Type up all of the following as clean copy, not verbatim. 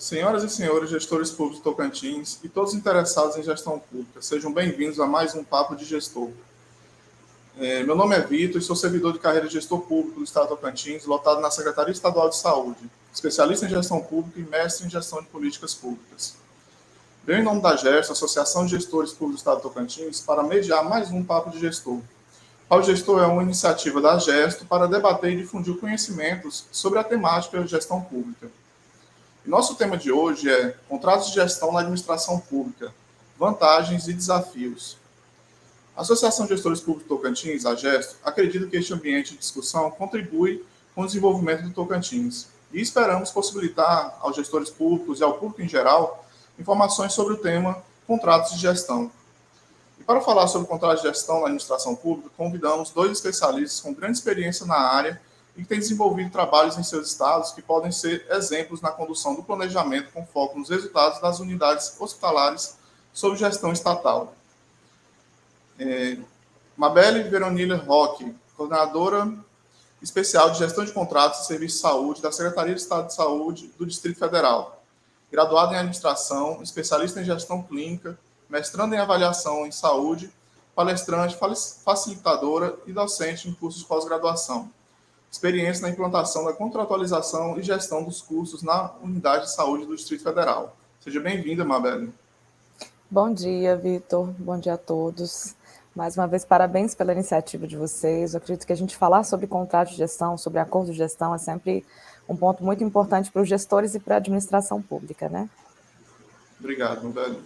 Senhoras e senhores gestores públicos de Tocantins e todos interessados em gestão pública, sejam bem-vindos a mais um Papo de Gestor. Meu nome é Vitor e sou servidor de carreira de gestor público do Estado de Tocantins, lotado na Secretaria Estadual de Saúde, especialista em gestão pública e mestre em gestão de políticas públicas. Venho em nome da GEST, Associação de Gestores Públicos do Estado de Tocantins, para mediar mais um Papo de Gestor. O Papo de Gestor é uma iniciativa da GEST para debater e difundir conhecimentos sobre a temática de gestão pública. E nosso tema de hoje é Contratos de Gestão na Administração Pública, Vantagens e Desafios. A Associação de Gestores Públicos do Tocantins, a GEST, acredita que este ambiente de discussão contribui com o desenvolvimento do Tocantins e esperamos possibilitar aos gestores públicos e ao público em geral informações sobre o tema Contratos de Gestão. E para falar sobre contratos de gestão na administração pública, convidamos dois especialistas com grande experiência na área e que têm desenvolvido trabalhos em seus estados que podem ser exemplos na condução do planejamento com foco nos resultados das unidades hospitalares sob gestão estatal. Mabelle Veronila Roque, coordenadora especial de gestão de contratos e serviços de saúde da Secretaria de Estado de Saúde do Distrito Federal, graduada em administração, especialista em gestão clínica, mestrando em avaliação em saúde, palestrante, facilitadora e docente em cursos de pós-graduação. Experiência na implantação da contratualização e gestão dos cursos na Unidade de Saúde do Distrito Federal. Seja bem-vinda, Mabelle. Bom dia, Vitor. Bom dia a todos. Mais uma vez, parabéns pela iniciativa de vocês. Eu acredito que a gente falar sobre contrato de gestão, sobre acordo de gestão, é sempre um ponto muito importante para os gestores e para a administração pública, né? Obrigado, Mabelle.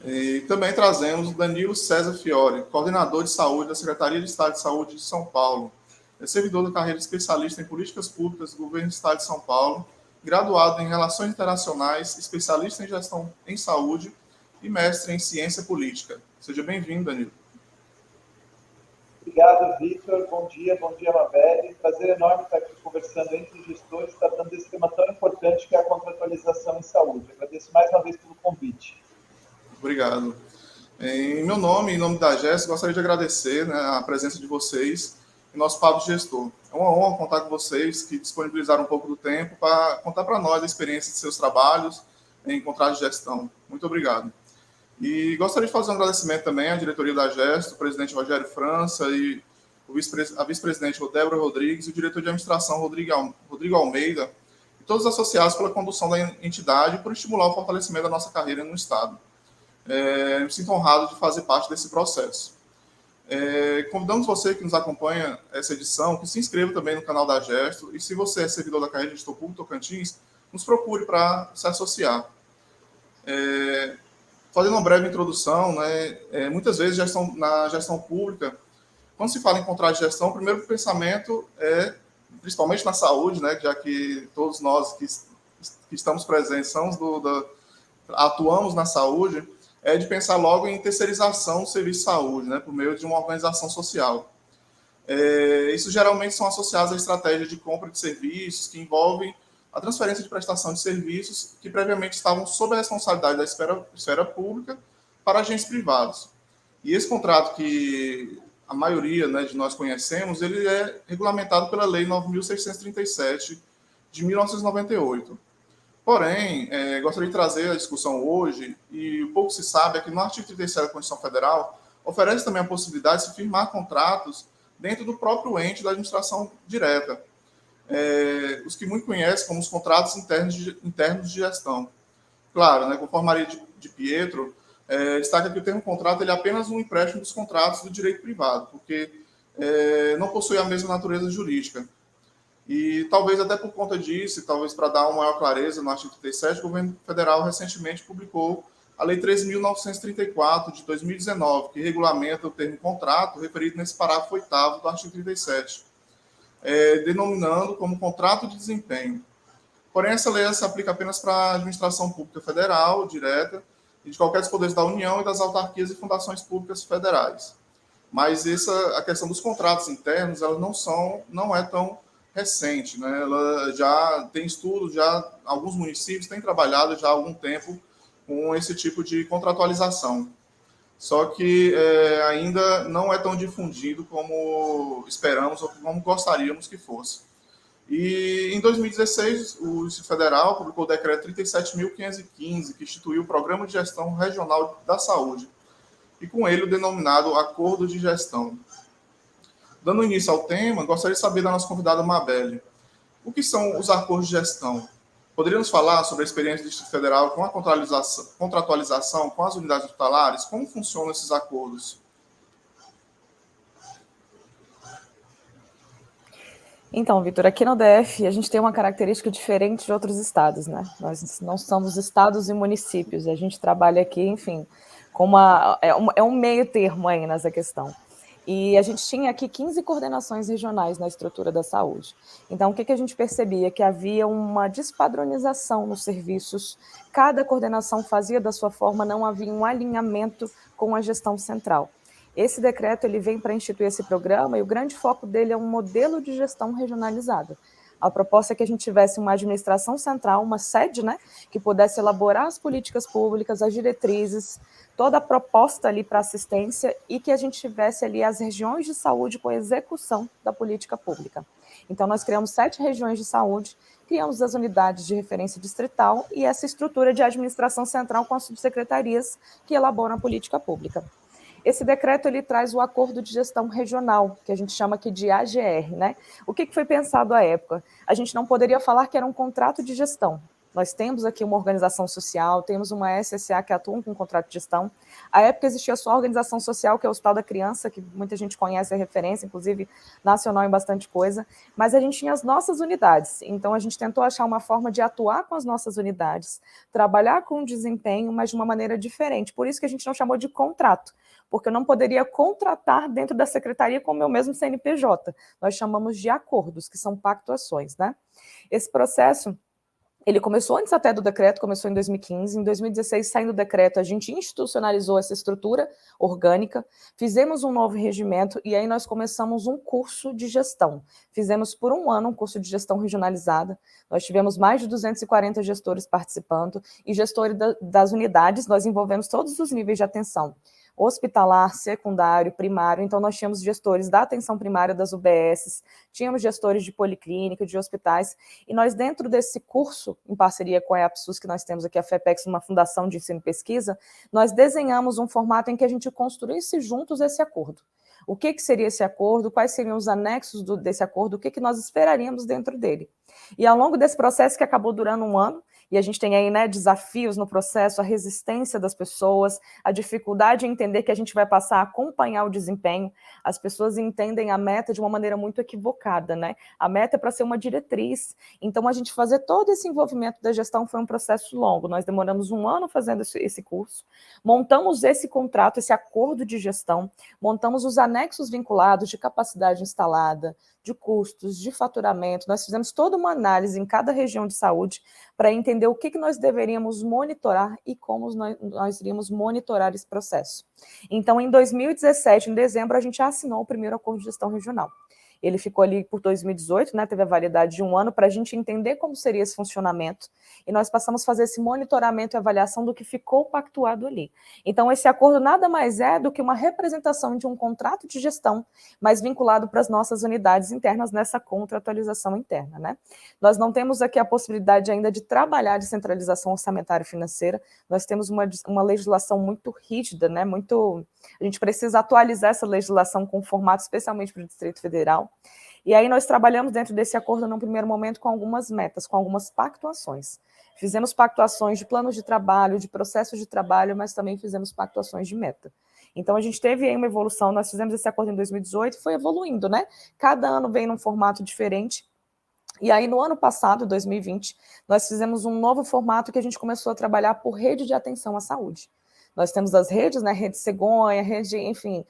E também trazemos o Danilo César Fiore, coordenador de saúde da Secretaria de Estado de Saúde de São Paulo. É servidor da carreira especialista em políticas públicas do Governo do Estado de São Paulo, graduado em Relações Internacionais, especialista em gestão em saúde e mestre em ciência política. Seja bem-vindo, Danilo. Obrigado, Vitor. Bom dia, Mabelle. Prazer enorme estar aqui conversando entre gestores, tratando desse tema tão importante que é a contratualização em saúde. Agradeço mais uma vez pelo convite. Obrigado. Em meu nome, em nome da GES, gostaria de agradecer a presença de vocês em nosso Papo de Gestor. É uma honra contar com vocês que disponibilizaram um pouco do tempo para contar para nós a experiência de seus trabalhos em contratos de gestão. Muito obrigado. E gostaria de fazer um agradecimento também à diretoria da GES, o presidente Rogério França e a vice-presidente Débora Rodrigues e o diretor de administração Rodrigo Almeida e todos os associados pela condução da entidade e por estimular o fortalecimento da nossa carreira no Estado. Me sinto honrado de fazer parte desse processo. Convidamos você que nos acompanha essa edição, que se inscreva também no canal da Gesto, e se você é servidor da carreira de gestor público Tocantins, nos procure para se associar. Fazendo uma breve introdução, muitas vezes na gestão pública, quando se fala em contrato de gestão, o primeiro pensamento é, principalmente na saúde, já que todos nós que estamos presentes atuamos na saúde, é de pensar logo em terceirização do serviço de saúde, por meio de uma organização social. Isso geralmente são associados a estratégias de compra de serviços que envolvem a transferência de prestação de serviços que previamente estavam sob a responsabilidade da esfera pública para agentes privados. E esse contrato que a maioria de nós conhecemos, ele é regulamentado pela Lei 9.637 de 1998. Porém, gostaria de trazer a discussão hoje, e o pouco se sabe é que no artigo 37 da Constituição Federal oferece também a possibilidade de se firmar contratos dentro do próprio ente da administração direta, os que muito conhecem como os contratos internos de gestão. Claro, conforme Maria de Pietro, destaca que o termo contrato ele é apenas um empréstimo dos contratos do direito privado, porque não possui a mesma natureza jurídica. E talvez até por conta disso, talvez para dar uma maior clareza no artigo 37, o governo federal recentemente publicou a Lei 13.934 de 2019, que regulamenta o termo contrato referido nesse parágrafo 8º do artigo 37, denominando como contrato de desempenho. Porém, essa lei se aplica apenas para a administração pública federal, direta, e de qualquer dos poderes da União e das autarquias e fundações públicas federais. Mas a questão dos contratos internos, ela não é tão recente, Ela já tem estudos, alguns municípios têm trabalhado já há algum tempo com esse tipo de contratualização. Só que ainda não é tão difundido como esperamos ou como gostaríamos que fosse. E em 2016, o Distrito Federal publicou o decreto 37.515, que instituiu o Programa de Gestão Regional da Saúde, e com ele o denominado Acordo de Gestão. Dando início ao tema, gostaria de saber da nossa convidada Mabelle, o que são os acordos de gestão? Poderíamos falar sobre a experiência do Distrito Federal com a contratualização com as unidades hospitalares? Como funcionam esses acordos? Então, Vitor, aqui no DF a gente tem uma característica diferente de outros estados, né? Nós não somos estados e municípios, a gente trabalha aqui, enfim, com um meio termo aí nessa questão. E a gente tinha aqui 15 coordenações regionais na estrutura da saúde. Então, o que a gente percebia? Que havia uma despadronização nos serviços, cada coordenação fazia da sua forma, não havia um alinhamento com a gestão central. Esse decreto ele vem para instituir esse programa e o grande foco dele é um modelo de gestão regionalizada. A proposta é que a gente tivesse uma administração central, uma sede, né, que pudesse elaborar as políticas públicas, as diretrizes, toda a proposta ali para assistência e que a gente tivesse ali as regiões de saúde com a execução da política pública. Então, nós criamos 7 regiões de saúde, criamos as unidades de referência distrital e essa estrutura de administração central com as subsecretarias que elaboram a política pública. Esse decreto ele traz o acordo de gestão regional, que a gente chama aqui de AGR, né? O que foi pensado à época? A gente não poderia falar que era um contrato de gestão. Nós temos aqui uma organização social, temos uma SSA que atua com contrato de gestão. À época existia só a organização social, que é o Hospital da Criança, que muita gente conhece a referência, inclusive nacional em bastante coisa, mas a gente tinha as nossas unidades. Então a gente tentou achar uma forma de atuar com as nossas unidades, trabalhar com o desempenho, mas de uma maneira diferente. Por isso que a gente não chamou de contrato, porque eu não poderia contratar dentro da secretaria com o meu mesmo CNPJ. Nós chamamos de acordos, que são pactuações, né? Esse processo, ele começou antes até do decreto, começou em 2015. Em 2016, saindo do decreto, a gente institucionalizou essa estrutura orgânica, fizemos um novo regimento e aí nós começamos um curso de gestão. Fizemos por um ano um curso de gestão regionalizada. Nós tivemos mais de 240 gestores participando e gestores das unidades, nós envolvemos todos os níveis de atenção. Hospitalar, secundário, primário, então nós tínhamos gestores da atenção primária das UBSs, tínhamos gestores de policlínica, de hospitais, e nós dentro desse curso, em parceria com a EAPSUS, que nós temos aqui a FEPEX, uma fundação de ensino e pesquisa, nós desenhamos um formato em que a gente construísse juntos esse acordo. O que seria esse acordo, quais seriam os anexos desse acordo, o que nós esperaríamos dentro dele. E ao longo desse processo, que acabou durando um ano, e a gente tem aí, né, desafios no processo, a resistência das pessoas, a dificuldade em entender que a gente vai passar a acompanhar o desempenho. As pessoas entendem a meta de uma maneira muito equivocada, né? A meta é para ser uma diretriz. Então, a gente fazer todo esse envolvimento da gestão foi um processo longo. Nós demoramos um ano fazendo esse curso, montamos esse contrato, esse acordo de gestão, montamos os anexos vinculados de capacidade instalada, de custos, de faturamento. Nós fizemos toda uma análise em cada região de saúde para entender o que nós deveríamos monitorar e como nós iríamos monitorar esse processo. Então, em 2017, em dezembro, a gente assinou o primeiro acordo de gestão regional. Ele ficou ali por 2018, né, teve a validade de um ano para a gente entender como seria esse funcionamento, e nós passamos a fazer esse monitoramento e avaliação do que ficou pactuado ali. Então, esse acordo nada mais é do que uma representação de um contrato de gestão, mas vinculado para as nossas unidades internas nessa contratualização interna, né? Nós não temos aqui a possibilidade ainda de trabalhar a descentralização orçamentária e financeira, nós temos uma legislação muito rígida, né, a gente precisa atualizar essa legislação com formato especialmente para o Distrito Federal. E aí nós trabalhamos dentro desse acordo, num primeiro momento, com algumas metas, com algumas pactuações. Fizemos pactuações de planos de trabalho, de processos de trabalho, mas também fizemos pactuações de meta. Então, a gente teve aí uma evolução, nós fizemos esse acordo em 2018 e foi evoluindo, né? Cada ano vem num formato diferente. E aí, no ano passado, 2020, nós fizemos um novo formato que a gente começou a trabalhar por rede de atenção à saúde. Nós temos as redes, né, rede cegonha, rede, enfim,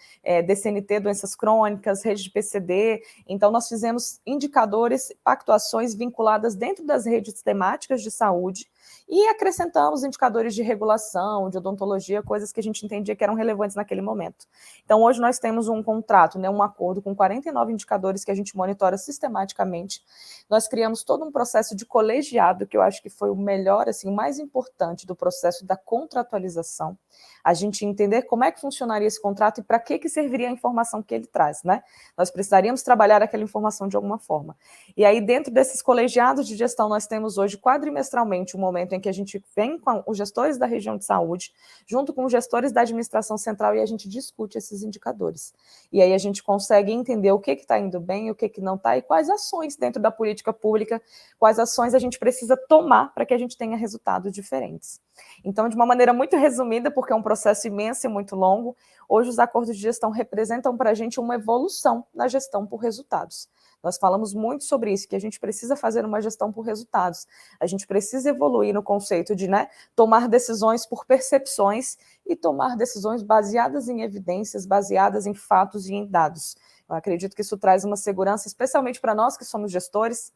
DCNT, doenças crônicas, rede de PCD. Então, nós fizemos indicadores, pactuações vinculadas dentro das redes temáticas de saúde, e acrescentamos indicadores de regulação, de odontologia, coisas que a gente entendia que eram relevantes naquele momento. Então, hoje nós temos um contrato, né, um acordo com 49 indicadores que a gente monitora sistematicamente. Nós criamos todo um processo de colegiado, que eu acho que foi o melhor, assim, o mais importante do processo da contratualização. A gente entender como é que funcionaria esse contrato e para que serviria a informação que ele traz, né? Nós precisaríamos trabalhar aquela informação de alguma forma. E aí, dentro desses colegiados de gestão, nós temos hoje, quadrimestralmente, um momento em que a gente vem com os gestores da região de saúde, junto com os gestores da administração central, e a gente discute esses indicadores. E aí a gente consegue entender o que está indo bem, o que não está, e quais ações dentro da política pública, quais ações a gente precisa tomar para que a gente tenha resultados diferentes. Então, de uma maneira muito resumida, porque é um processo imenso e muito longo, hoje os acordos de gestão representam para a gente uma evolução na gestão por resultados. Nós falamos muito sobre isso, que a gente precisa fazer uma gestão por resultados. A gente precisa evoluir no conceito de, né, tomar decisões por percepções e tomar decisões baseadas em evidências, baseadas em fatos e em dados. Eu acredito que isso traz uma segurança, especialmente para nós que somos gestores,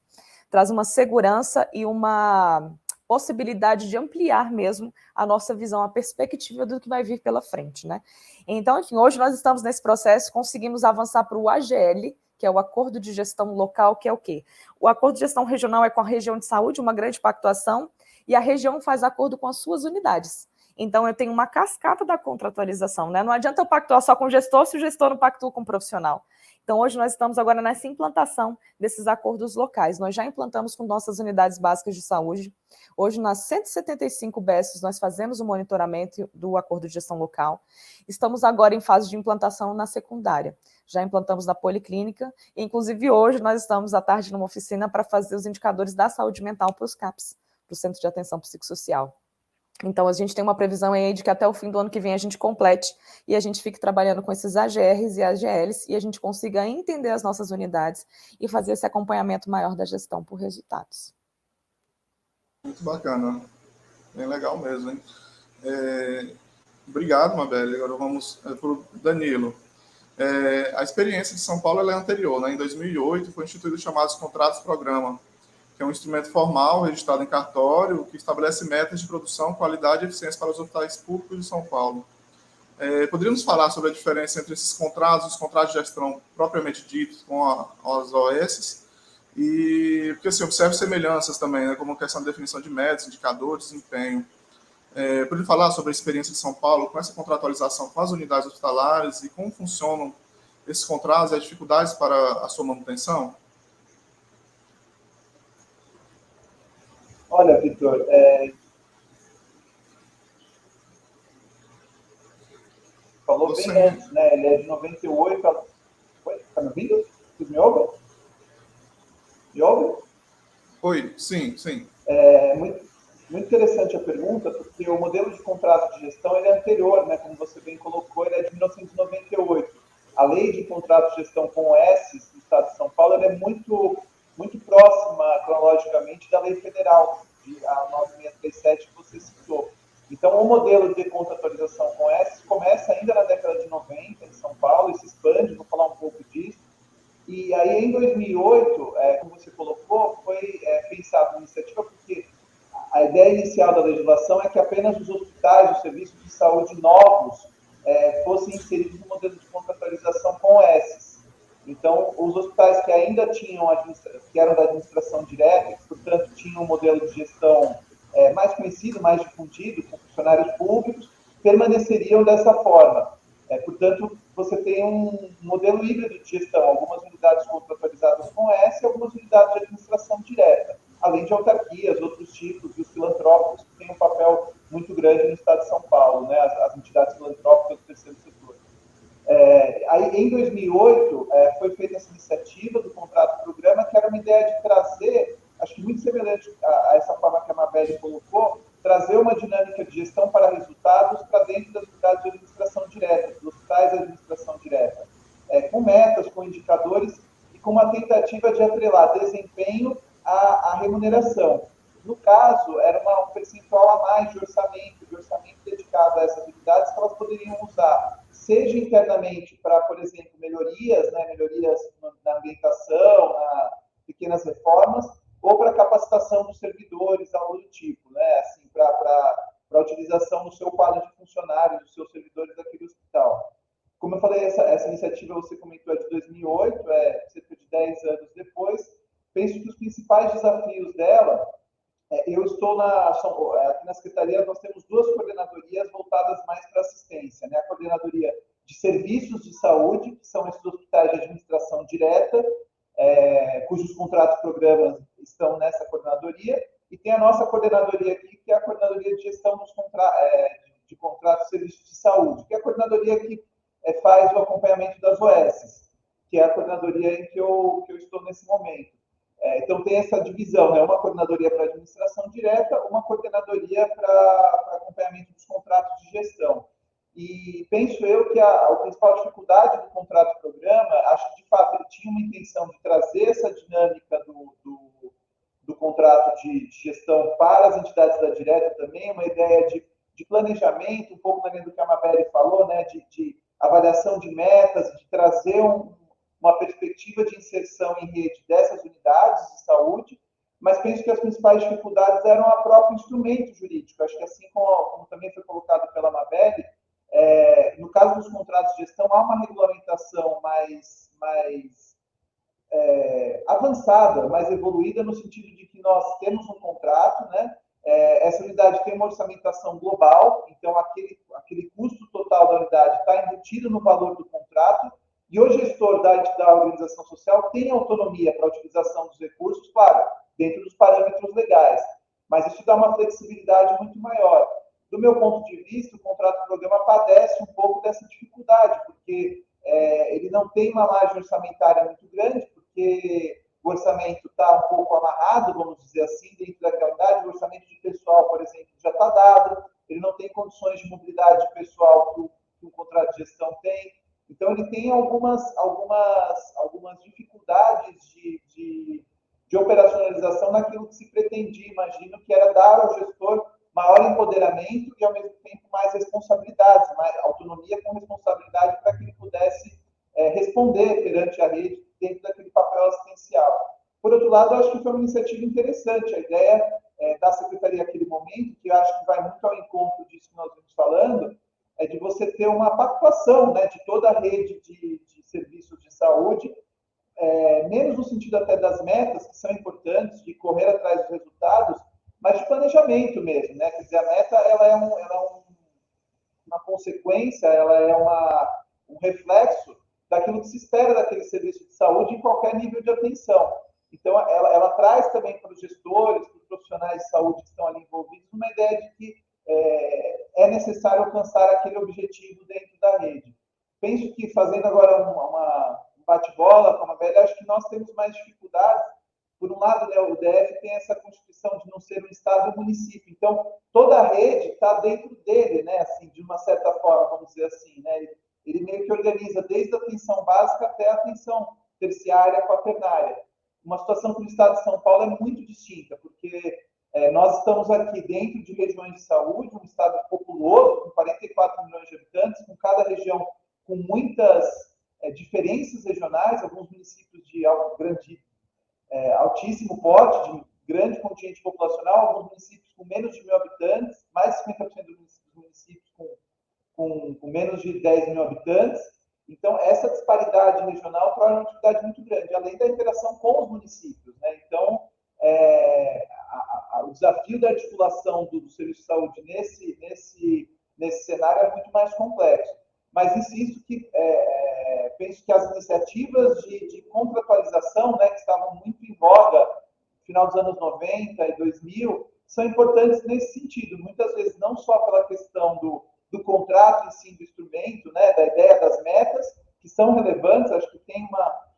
traz uma segurança e uma possibilidade de ampliar mesmo a nossa visão, a perspectiva do que vai vir pela frente, né? Então, enfim, hoje nós estamos nesse processo, conseguimos avançar para o AGL, que é o Acordo de Gestão Local, que é o quê? O Acordo de Gestão Regional é com a região de saúde, uma grande pactuação, e a região faz acordo com as suas unidades. Então, eu tenho uma cascata da contratualização, né? Não adianta eu pactuar só com o gestor se o gestor não pactua com o profissional. Então, hoje nós estamos agora nessa implantação desses acordos locais. Nós já implantamos com nossas unidades básicas de saúde. Hoje, nas 175 BESs, nós fazemos o monitoramento do acordo de gestão local. Estamos agora em fase de implantação na secundária. Já implantamos na policlínica, e inclusive hoje nós estamos à tarde numa oficina para fazer os indicadores da saúde mental para os CAPs, para o Centro de Atenção Psicossocial. Então, a gente tem uma previsão aí de que até o fim do ano que vem a gente complete e a gente fique trabalhando com esses AGRs e AGLs e a gente consiga entender as nossas unidades e fazer esse acompanhamento maior da gestão por resultados. Muito bacana. Bem legal mesmo, hein? Obrigado, Mabel. Agora vamos para o Danilo. A experiência de São Paulo ela é anterior, né? Em 2008 foi instituído os chamados contratos-programa, que é um instrumento formal registrado em cartório que estabelece metas de produção, qualidade e eficiência para os hospitais públicos de São Paulo. Poderíamos falar sobre a diferença entre esses contratos, os contratos de gestão propriamente ditos com as OS, e porque assim, observo semelhanças também, né, como a questão da definição de metas, indicadores, desempenho. Poderia falar sobre a experiência de São Paulo com essa contratualização com as unidades hospitalares e como funcionam esses contratos e as dificuldades para a sua manutenção? Olha, Vitor, falou bem antes, né? Ele é de 98. Oi, tá me ouvindo? Vocês me ouvem? Me ouvem? Oi, sim. Muito interessante a pergunta, porque o modelo de contrato de gestão ele é anterior, né? Como você bem colocou, ele é de 1998. A lei de contrato de gestão com OS do Estado de São Paulo ela é muito próxima, cronologicamente, da lei federal, a 9637 que você citou. Então, o modelo de contratualização com OS começa ainda na década de 90 em São Paulo e se expande, vou falar um pouco disso. E aí, em 2008, como você colocou, foi pensada uma iniciativa porque a ideia inicial da legislação é que apenas os hospitais, os serviços de saúde novos fossem inseridos no modelo de contratualização com OS. Então, os hospitais que ainda tinham, que eram da administração direta, que, portanto, tinham um modelo de gestão mais conhecido, mais difundido, com funcionários públicos, permaneceriam dessa forma. Portanto, você tem um modelo híbrido de gestão, algumas unidades contratualizadas com OS e algumas unidades de administração direta, além de autarquias, outros tipos, e os filantrópicos, que têm um papel muito grande no Estado de São Paulo, né? As entidades filantrópicas do terceiro setor. Aí, em 2008, foi feita essa iniciativa do contrato-programa, que era uma ideia de trazer, acho que muito semelhante a essa forma que a Mabel colocou, trazer uma dinâmica de gestão para resultados para dentro das unidades de administração direta, dos hospitais de administração direta, com metas, com indicadores e com uma tentativa de atrelar desempenho à remuneração. No caso, era um percentual a mais de orçamento dedicado a essas unidades que elas poderiam usar, seja internamente para, por exemplo, melhorias na ambientação, pequenas reformas, ou para capacitação dos servidores, algo do tipo, né? Assim, para utilização no seu quadro de funcionários, dos seus servidores daquele hospital. Como eu falei, essa iniciativa, você comentou, é de 2008, é cerca de 10 anos depois. Penso que os principais desafios dela, eu estou aqui na Secretaria, nós temos duas coordenadorias voltadas mais para assistência, né? A coordenadoria de serviços de saúde, que são esses hospitais de administração direta, cujos contratos e programas estão nessa coordenadoria, e tem a nossa coordenadoria aqui, que é a coordenadoria de gestão de contratos e serviços de saúde, que é a coordenadoria que faz o acompanhamento das OS, que é a coordenadoria em que eu estou nesse momento. Então, tem essa divisão, né? Uma coordenadoria para administração direta, uma coordenadoria para acompanhamento dos contratos de gestão. E penso eu que a principal dificuldade do contrato-programa, acho que, de fato, ele tinha uma intenção de trazer essa dinâmica do contrato de gestão para as entidades da direta também, uma ideia de planejamento, um pouco na linha do que a Mabel falou, né? De avaliação de metas, de trazer uma perspectiva de inserção em rede dessas unidades de saúde, mas penso que as principais dificuldades eram o próprio instrumento jurídico. Acho que, assim como também foi colocado pela Mabel, no caso dos contratos de gestão, há uma regulamentação mais avançada, mais evoluída, no sentido de que nós temos um contrato, né? Essa unidade tem uma orçamentação global, então aquele custo total da unidade está embutido no valor do contrato, e o gestor da organização social tem autonomia para a utilização dos recursos, claro, dentro dos parâmetros legais, mas isso dá uma flexibilidade muito maior. Do meu ponto de vista, o contrato-programa padece um pouco dessa dificuldade, porque ele não tem uma margem orçamentária muito grande, porque o orçamento está um pouco amarrado, vamos dizer assim, dentro daquela unidade. O orçamento de pessoal, por exemplo, já está dado, ele não tem condições de mobilidade pessoal que um contrato de gestão tem. Então, ele tem algumas dificuldades de operacionalização naquilo que se pretendia, imagino, que era dar ao gestor maior empoderamento e, ao mesmo tempo, mais responsabilidades, mais autonomia com responsabilidade para que ele pudesse responder perante a rede dentro daquele papel assistencial. Por outro lado, eu acho que foi uma iniciativa interessante. A ideia da Secretaria naquele momento, que eu acho que vai muito ao encontro disso que nós estamos falando, é de você ter uma pactuação, né, de toda a rede de serviços de saúde, menos no sentido até das metas, que são importantes, de correr atrás dos resultados, mas de planejamento mesmo, né? Quer dizer, a meta ela é uma consequência, ela é um reflexo daquilo que se espera daquele serviço de saúde em qualquer nível de atenção. Então, ela traz também para os gestores, para os profissionais de saúde que estão ali envolvidos, uma ideia de que é necessário alcançar aquele objetivo dentro da rede. Penso que, fazendo agora um bate-bola com a Mabel, acho que nós temos mais dificuldades. Por um lado, né, o DF tem essa constituição de não ser um estado e um município. Então, toda a rede está dentro dele, né, assim, de uma certa forma, vamos dizer assim, né? Ele meio que organiza desde a atenção básica até a atenção terciária, quaternária. Uma situação que no estado de São Paulo é muito distinta, porque nós estamos aqui dentro de regiões de saúde, um estado populoso, com 44 milhões de habitantes, com cada região com muitas diferenças regionais, alguns municípios de altíssimo porte, de grande contingente populacional, alguns municípios com menos de 1.000 habitantes, mais de 50% dos municípios com menos de 10 mil habitantes. Então, essa disparidade regional torna uma dificuldade muito grande, além da interação com os municípios, né? Então, o desafio da articulação do serviço de saúde nesse cenário é muito mais complexo. Mas insisto que penso que as iniciativas de contratualização, né, que estavam muito em voga no final dos anos 90 e 2000, são importantes nesse sentido. Muitas vezes não só pela questão do contrato em si, do instrumento, né, da ideia das metas, que são relevantes, acho que tem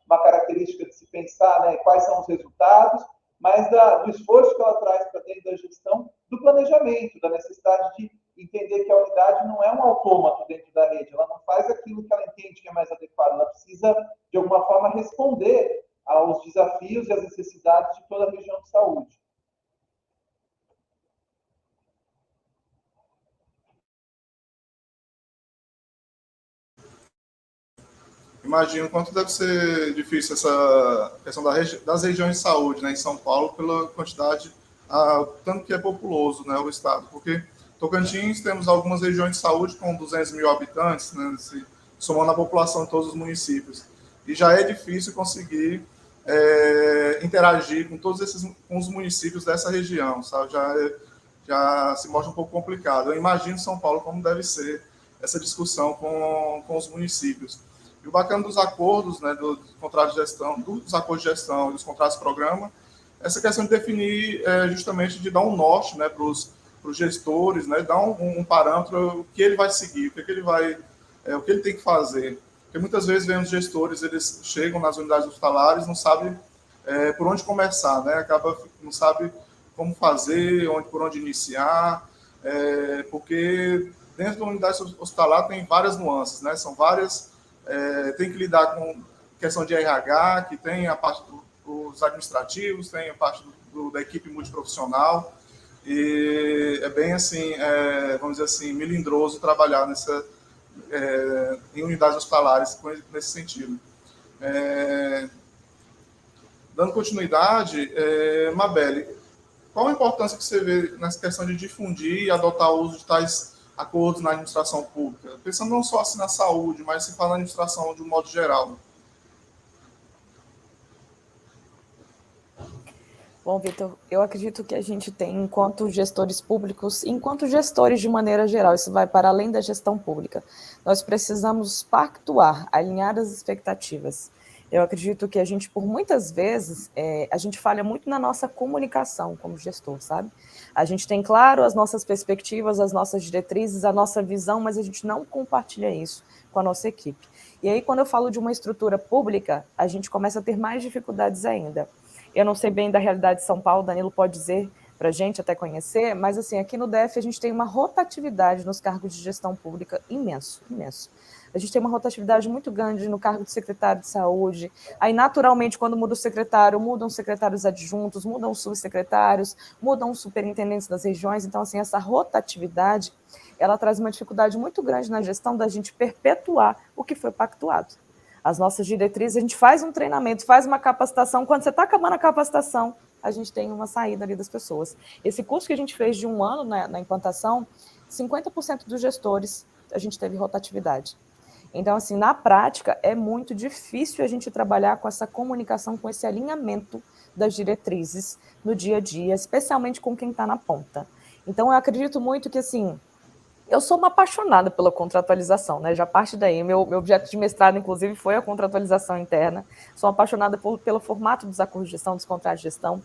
uma característica de se pensar, né, quais são os resultados, mas do esforço que ela traz para dentro da gestão, do planejamento, da necessidade de entender que a unidade não é um autômato dentro da rede, ela não faz aquilo que ela entende que é mais adequado, ela precisa, de alguma forma, responder aos desafios e às necessidades de toda a região de saúde. Imagino quanto deve ser difícil essa questão das regiões de saúde, né, em São Paulo, pela quantidade, tanto que é populoso, né, o estado, porque Tocantins temos algumas regiões de saúde com 200 mil habitantes, né, somando a população de todos os municípios, e já é difícil conseguir interagir com com os municípios dessa região, sabe? Já se mostra um pouco complicado. Eu imagino São Paulo como deve ser essa discussão com os municípios. E o bacana dos acordos, né, dos contratos de gestão, dos acordos de gestão e dos contratos de programa, essa questão de definir justamente de dar um norte, né, para os gestores, né, dar um parâmetro, o que ele vai seguir, o que ele tem que fazer. Porque muitas vezes vemos gestores, eles chegam nas unidades hospitalares, não sabem por onde começar, né, não sabe como fazer, por onde iniciar, porque dentro da unidade hospitalar tem várias nuances, né, são várias. Tem que lidar com questão de RH, que tem a parte dos administrativos, tem a parte da equipe multiprofissional, e é bem assim, vamos dizer assim, melindroso trabalhar em unidades hospitalares nesse sentido. Dando continuidade, Mabel, qual a importância que você vê nessa questão de difundir e adotar o uso de tais acordos na administração pública? Pensando não só assim na saúde, mas se fala na administração de um modo geral. Bom, Vitor, eu acredito que a gente tem, enquanto gestores públicos, enquanto gestores de maneira geral, isso vai para além da gestão pública, nós precisamos pactuar, alinhar as expectativas. Eu acredito que a gente, por muitas vezes, a gente falha muito na nossa comunicação como gestor, sabe? A gente tem, claro, as nossas perspectivas, as nossas diretrizes, a nossa visão, mas a gente não compartilha isso com a nossa equipe. E aí, quando eu falo de uma estrutura pública, a gente começa a ter mais dificuldades ainda. Eu não sei bem da realidade de São Paulo, Danilo pode dizer para a gente até conhecer, mas assim, aqui no DF a gente tem uma rotatividade nos cargos de gestão pública imenso. A gente tem uma rotatividade muito grande no cargo de secretário de saúde. Aí, naturalmente, quando muda o secretário, mudam os secretários adjuntos, mudam os subsecretários, mudam os superintendentes das regiões. Então, assim, essa rotatividade, ela traz uma dificuldade muito grande na gestão da gente perpetuar o que foi pactuado. As nossas diretrizes, a gente faz um treinamento, faz uma capacitação. Quando você está acabando a capacitação, a gente tem uma saída ali das pessoas. Esse curso que a gente fez de 1 ano na implantação, 50% dos gestores, a gente teve rotatividade. Então, assim, na prática, é muito difícil a gente trabalhar com essa comunicação, com esse alinhamento das diretrizes no dia a dia, especialmente com quem está na ponta. Então, eu acredito muito que, assim, eu sou uma apaixonada pela contratualização, né? Já parte daí. Meu objeto de mestrado, inclusive, foi a contratualização interna. Sou apaixonada pelo formato dos acordos de gestão, dos contratos de gestão.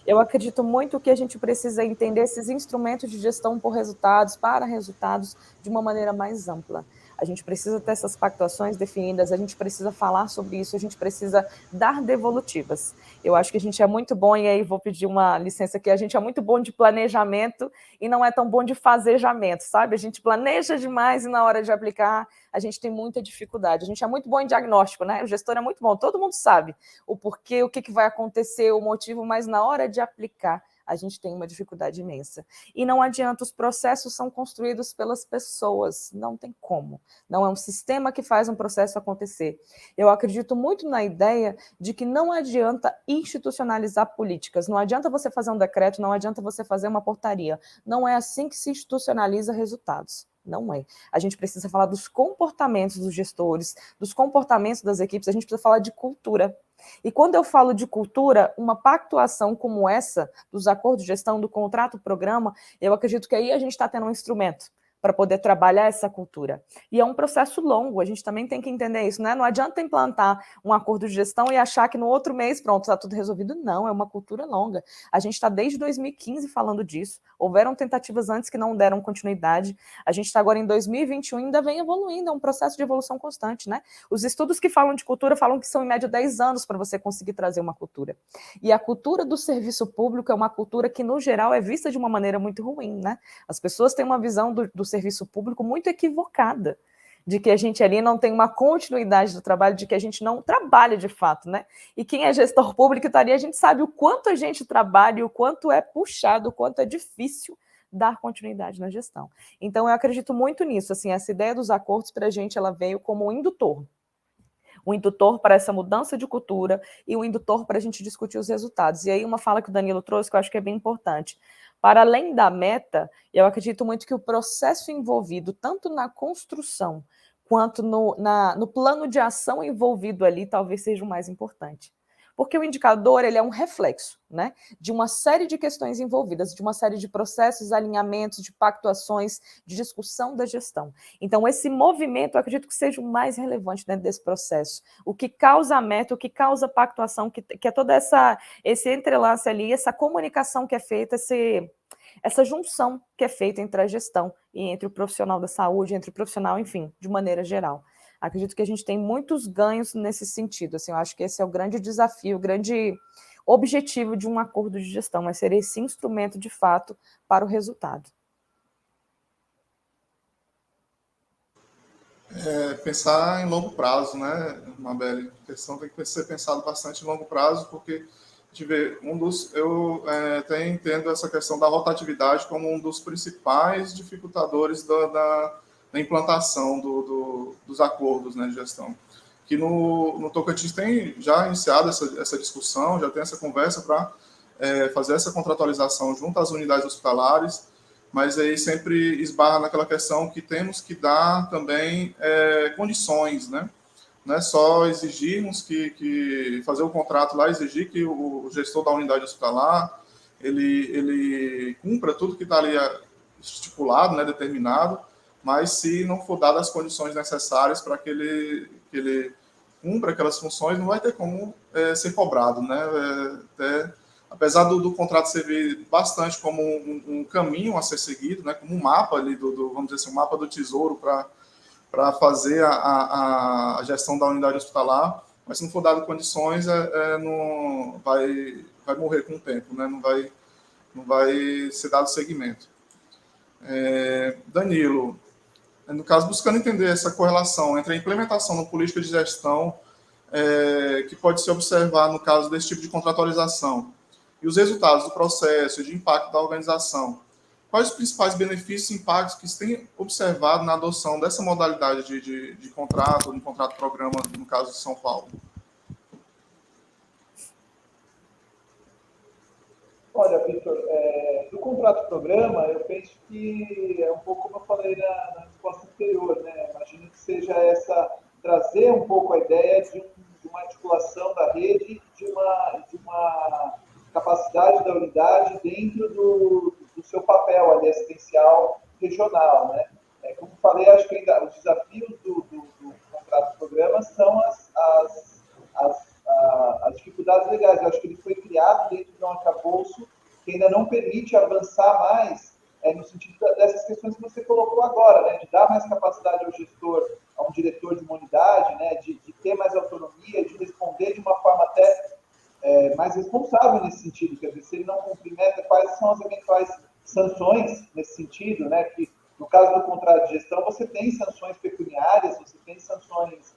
Eu acredito muito que a gente precisa entender esses instrumentos de gestão por resultados, para resultados, de uma maneira mais ampla. A gente precisa ter essas pactuações definidas, a gente precisa falar sobre isso, a gente precisa dar devolutivas. Eu acho que a gente é muito bom, e aí vou pedir uma licença aqui, a gente é muito bom de planejamento e não é tão bom de fazejamento, sabe? A gente planeja demais e na hora de aplicar a gente tem muita dificuldade. A gente é muito bom em diagnóstico, né? O gestor é muito bom, todo mundo sabe o porquê, o que vai acontecer, o motivo, mas na hora de aplicar a gente tem uma dificuldade imensa. E não adianta, os processos são construídos pelas pessoas, não tem como. Não é um sistema que faz um processo acontecer. Eu acredito muito na ideia de que não adianta institucionalizar políticas, não adianta você fazer um decreto, não adianta você fazer uma portaria. Não é assim que se institucionaliza resultados. Não é. A gente precisa falar dos comportamentos dos gestores, dos comportamentos das equipes, a gente precisa falar de cultura. E quando eu falo de cultura, uma pactuação como essa, dos acordos de gestão, do contrato-programa, eu acredito que aí a gente está tendo um instrumento para poder trabalhar essa cultura. E é um processo longo, a gente também tem que entender isso, né? Não adianta implantar um acordo de gestão e achar que no outro mês, pronto, está tudo resolvido. Não, é uma cultura longa. A gente está desde 2015 falando disso, houveram tentativas antes que não deram continuidade, a gente está agora em 2021 e ainda vem evoluindo, é um processo de evolução constante, né? Os estudos que falam de cultura falam que são em média 10 anos para você conseguir trazer uma cultura. E a cultura do serviço público é uma cultura que, no geral, é vista de uma maneira muito ruim, né? As pessoas têm uma visão do serviço público muito equivocada, de que a gente ali não tem uma continuidade do trabalho, de que a gente não trabalha de fato, né? E quem é gestor público estaria, a gente sabe o quanto a gente trabalha, o quanto é puxado, o quanto é difícil dar continuidade na gestão. Então, eu acredito muito nisso, assim, essa ideia dos acordos para a gente, ela veio como um indutor. o indutor para essa mudança de cultura e o indutor para a gente discutir os resultados. E aí uma fala que o Danilo trouxe, que eu acho que é bem importante. Para além da meta, eu acredito muito que o processo envolvido, tanto na construção quanto no plano de ação envolvido ali, talvez seja o mais importante. Porque o indicador ele é um reflexo, né, de uma série de questões envolvidas, de uma série de processos, alinhamentos, de pactuações, de discussão da gestão. Então, esse movimento, eu acredito que seja o mais relevante dentro desse processo. O que causa a meta, o que causa a pactuação, que é todo esse entrelace ali, essa comunicação que é feita, essa junção que é feita entre a gestão e entre o profissional da saúde, entre o profissional, enfim, de maneira geral. Acredito que a gente tem muitos ganhos nesse sentido. Assim, eu acho que esse é o grande desafio, o grande objetivo de um acordo de gestão, mas ser esse instrumento, de fato, para o resultado. Pensar em longo prazo, né, Mabel? A questão tem que ser pensado bastante em longo prazo, porque a gente vê, eu até entendo essa questão da rotatividade como um dos principais dificultadores da implantação dos acordos, né, de gestão. Que no Tocantins tem já iniciado essa discussão, já tem essa conversa para fazer essa contratualização junto às unidades hospitalares, mas aí sempre esbarra naquela questão que temos que dar também condições, né? Não é só exigirmos que fazer o contrato lá, exigir que o gestor da unidade hospitalar ele cumpra tudo que está ali estipulado, né, determinado, mas se não for dadas as condições necessárias para que ele cumpra aquelas funções, não vai ter como ser cobrado, né? Apesar do contrato servir bastante como um caminho a ser seguido, né, como um mapa ali vamos dizer assim, um mapa do tesouro para fazer a gestão da unidade hospitalar, mas se não for dado condições, não vai morrer com o tempo, né? Não vai ser dado seguimento. Danilo, no caso, buscando entender essa correlação entre a implementação da política de gestão que pode se observar no caso desse tipo de contratualização e os resultados do processo e de impacto da organização, quais os principais benefícios e impactos que se tem observado na adoção dessa modalidade de contrato, no contrato-programa, no caso de São Paulo? Olha, Vitor, do contrato-programa, eu penso que é um pouco como eu falei na resposta anterior, né? Imagino que seja trazer um pouco a ideia de uma articulação da rede, de uma capacidade da unidade dentro do seu papel ali, assistencial regional, né? Como falei, acho que ainda os desafios do contrato-programa são as dificuldades legais. Eu acho que ele foi criado dentro de um arcabouço que ainda não permite avançar mais no sentido dessas questões que você colocou agora, né? De dar mais capacidade ao gestor, a um diretor de uma unidade, né? De ter mais autonomia, de responder de uma forma até mais responsável nesse sentido. Quer dizer, se ele não cumprir meta, quais são as eventuais sanções nesse sentido, né? Que no caso do contrato de gestão, você tem sanções pecuniárias, você tem sanções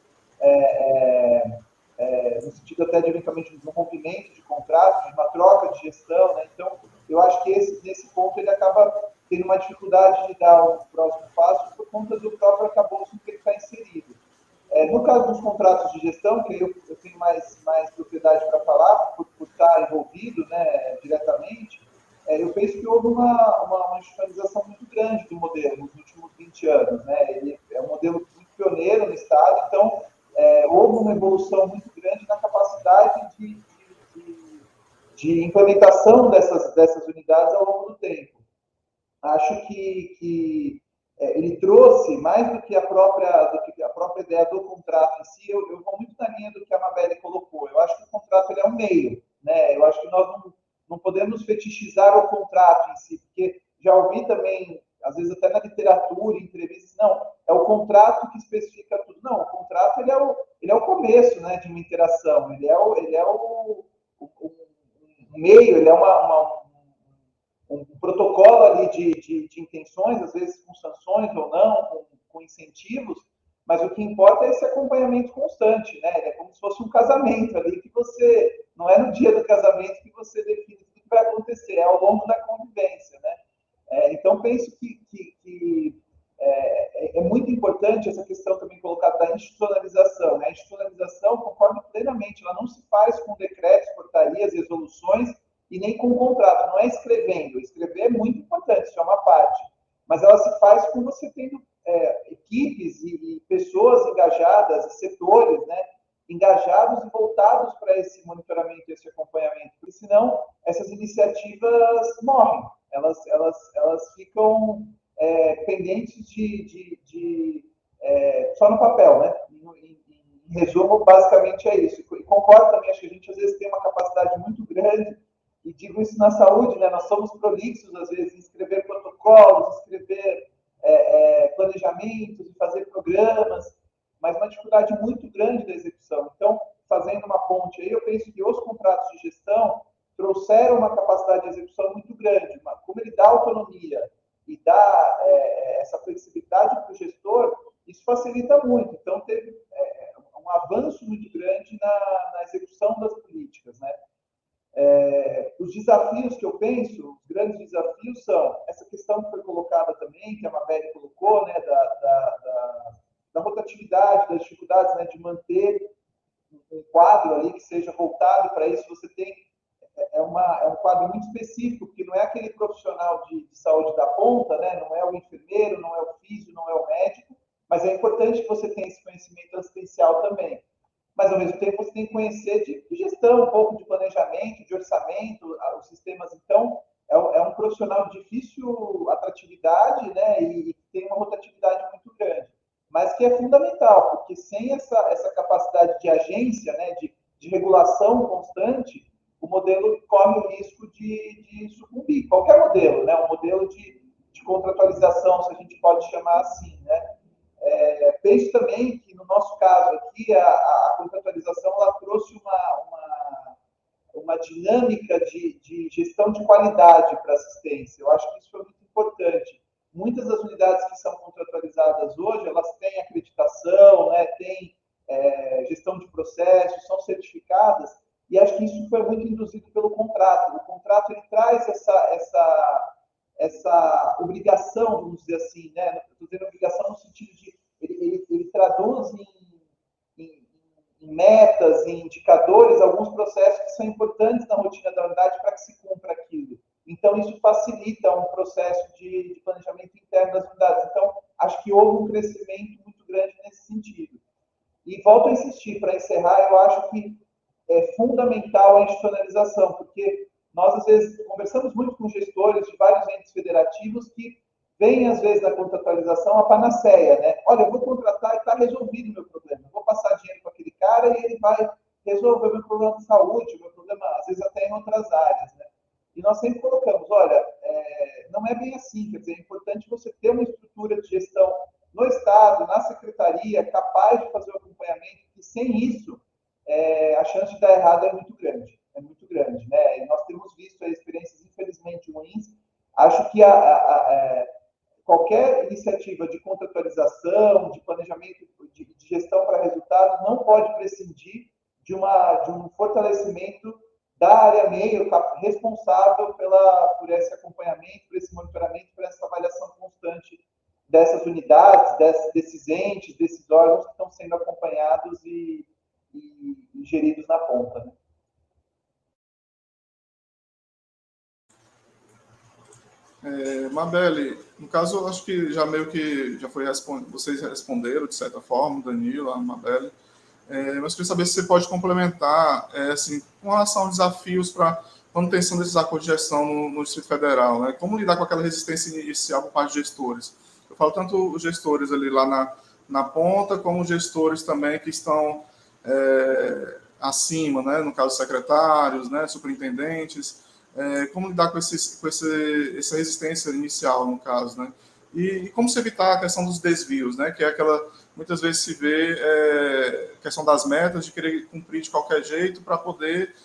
no sentido até de, eventualmente, de um rompimento de contrato, de uma troca de gestão, né? Então, eu acho que nesse ponto ele acaba tendo uma dificuldade de dar o próximo passo por conta do próprio arcabouço em que ele está inserido. No caso dos contratos de gestão, que eu tenho mais propriedade para falar, por estar envolvido, né, diretamente, eu penso que houve uma institucionalização muito grande do modelo nos últimos 20 anos. Né? Ele é um modelo muito pioneiro no Estado, então houve uma evolução muito grande na capacidade de implementação dessas unidades ao longo do tempo. Acho que ele trouxe, mais do que a própria ideia do contrato em si, eu vou muito na linha do que a Mabel colocou. Eu acho que o contrato ele é um meio. Né? Eu acho que nós não podemos fetichizar o contrato em si, porque já ouvi também, às vezes até na literatura, em entrevistas, não, é o contrato que especifica tudo. Não, o contrato ele é o começo, né, de uma interação, ele é o meio, ele é um protocolo ali de intenções, às vezes com sanções ou não, com incentivos, mas o que importa é esse acompanhamento constante, né? É como se fosse um casamento ali, que você, não é no dia do casamento que você define tudo que vai acontecer, é ao longo da convivência, né? Então, penso que é muito importante essa questão também colocada da institucionalização. Né? A institucionalização, concordo plenamente, ela não se faz com decretos, portarias, resoluções e nem com contrato, não é escrevendo. Escrever é muito importante, isso é uma parte, mas ela se faz com você tendo equipes e pessoas engajadas, e setores, né, engajados e voltados para esse monitoramento, esse acompanhamento, porque senão essas iniciativas morrem, elas ficam pendentes só no papel, né? Em resumo, basicamente é isso. E concordo também, acho que a gente às vezes tem uma capacidade muito grande, e digo isso na saúde, né? Nós somos prolixos às vezes em escrever protocolos, escrever planejamentos, e fazer programas, mas uma dificuldade muito grande da execução. Então, fazendo uma ponte aí, eu penso que os contratos de gestão trouxeram uma capacidade de execução muito grande, mas como ele dá autonomia e dá essa flexibilidade para o gestor, isso facilita muito. Então, teve um avanço muito grande na execução das políticas, né? Os desafios que eu penso, os grandes desafios são essa questão que foi colocada também, que a Mabel colocou, né, da rotatividade, das dificuldades, né, de manter um quadro ali que seja voltado para isso. Você tem um quadro muito específico, porque não é aquele profissional de saúde da ponta, né, não é o enfermeiro, não é o físio, não é o médico, mas é importante que você tenha esse conhecimento assistencial também. Mas, ao mesmo tempo, você tem que conhecer de gestão, um pouco de planejamento, de orçamento, os sistemas. Então, é um profissional de difícil atratividade, né, e tem uma rotatividade muito grande, mas que é fundamental, porque sem essa capacidade de agência, né, de regulação constante, o modelo corre o risco de sucumbir. Qualquer modelo, né, um modelo de contratualização, se a gente pode chamar assim, né. Penso também que, no nosso caso aqui, a contratualização ela trouxe uma dinâmica de gestão de qualidade para a assistência. Eu acho que isso foi muito importante. Muitas das unidades que são contratualizadas hoje, elas têm acreditação, né, têm gestão de processos, são certificadas, e acho que isso foi muito induzido pelo contrato. O contrato ele traz essa obrigação, vamos dizer assim, né? Estou dizendo obrigação no sentido de ele traduz em metas, em indicadores, alguns processos que são importantes na rotina da unidade para que se cumpra aquilo. Então, isso facilita um processo de planejamento interno das unidades. Então, acho que houve um crescimento muito grande nesse sentido. E volto a insistir, para encerrar, eu acho que é fundamental a institucionalização, porque nós, às vezes, conversamos muito com gestores de vários entes federativos que veem, às vezes, na contratualização a panaceia, né? Olha, eu vou contratar e está resolvido o meu problema. Eu vou passar dinheiro para aquele cara e ele vai resolver o meu problema de saúde, o meu problema, às vezes, até em outras áreas, né? E nós sempre colocamos, olha, não é bem assim, quer dizer, é importante você ter uma estrutura de gestão no Estado, na Secretaria, capaz de fazer o acompanhamento, e sem isso, a chance de dar errado é muito grande, né? E nós temos visto experiências, infelizmente, ruins. Acho que qualquer iniciativa de contratualização, de planejamento, de gestão para resultados, não pode prescindir de um fortalecimento da área meio responsável por esse acompanhamento, por esse monitoramento, por essa avaliação constante dessas unidades, desses entes, desses órgãos que estão sendo acompanhados e geridos na ponta, né? Mabel, no caso, acho que já meio que já foi vocês responderam, de certa forma, Danilo, a Mabel, mas queria saber se você pode complementar, assim, com relação aos desafios para manutenção desses acordos de gestão no Distrito Federal, né? Como lidar com aquela resistência inicial por parte de gestores? Eu falo tanto os gestores ali lá na ponta, como os gestores também que estão acima, né? No caso, secretários, né? Superintendentes. Como lidar com essa resistência inicial, no caso, né? E como se evitar a questão dos desvios, né? Que é aquela, muitas vezes se vê questão das metas, de querer cumprir de qualquer jeito para poder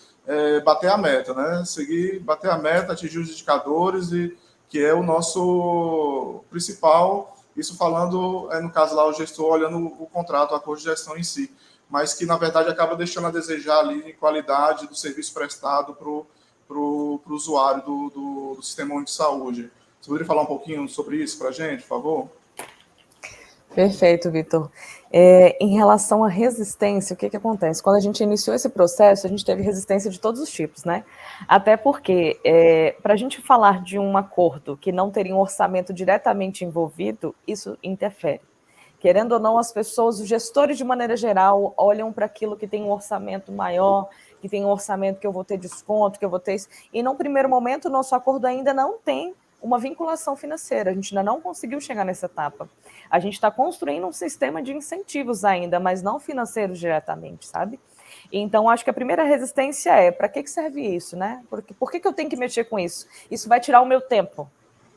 bater a meta, né? Bater a meta, atingir os indicadores, e que é o nosso principal, isso falando, no caso lá, o gestor olhando o contrato, o acordo de gestão em si, mas que, na verdade, acaba deixando a desejar ali em qualidade do serviço prestado para o usuário do sistema único de saúde. Você poderia falar um pouquinho sobre isso para a gente, por favor? Perfeito, Vitor. Em relação à resistência, o que acontece? Quando a gente iniciou esse processo, a gente teve resistência de todos os tipos, né? Até porque, para a gente falar de um acordo que não teria um orçamento diretamente envolvido, isso interfere. Querendo ou não, as pessoas, os gestores de maneira geral, olham para aquilo que tem um orçamento maior, que tem um orçamento que eu vou ter desconto, que eu vou ter isso. E num primeiro momento, o nosso acordo ainda não tem uma vinculação financeira, a gente ainda não conseguiu chegar nessa etapa. A gente está construindo um sistema de incentivos ainda, mas não financeiros diretamente, sabe? Então, acho que a primeira resistência é, para que serve isso, né? Por que eu tenho que mexer com isso? Isso vai tirar o meu tempo.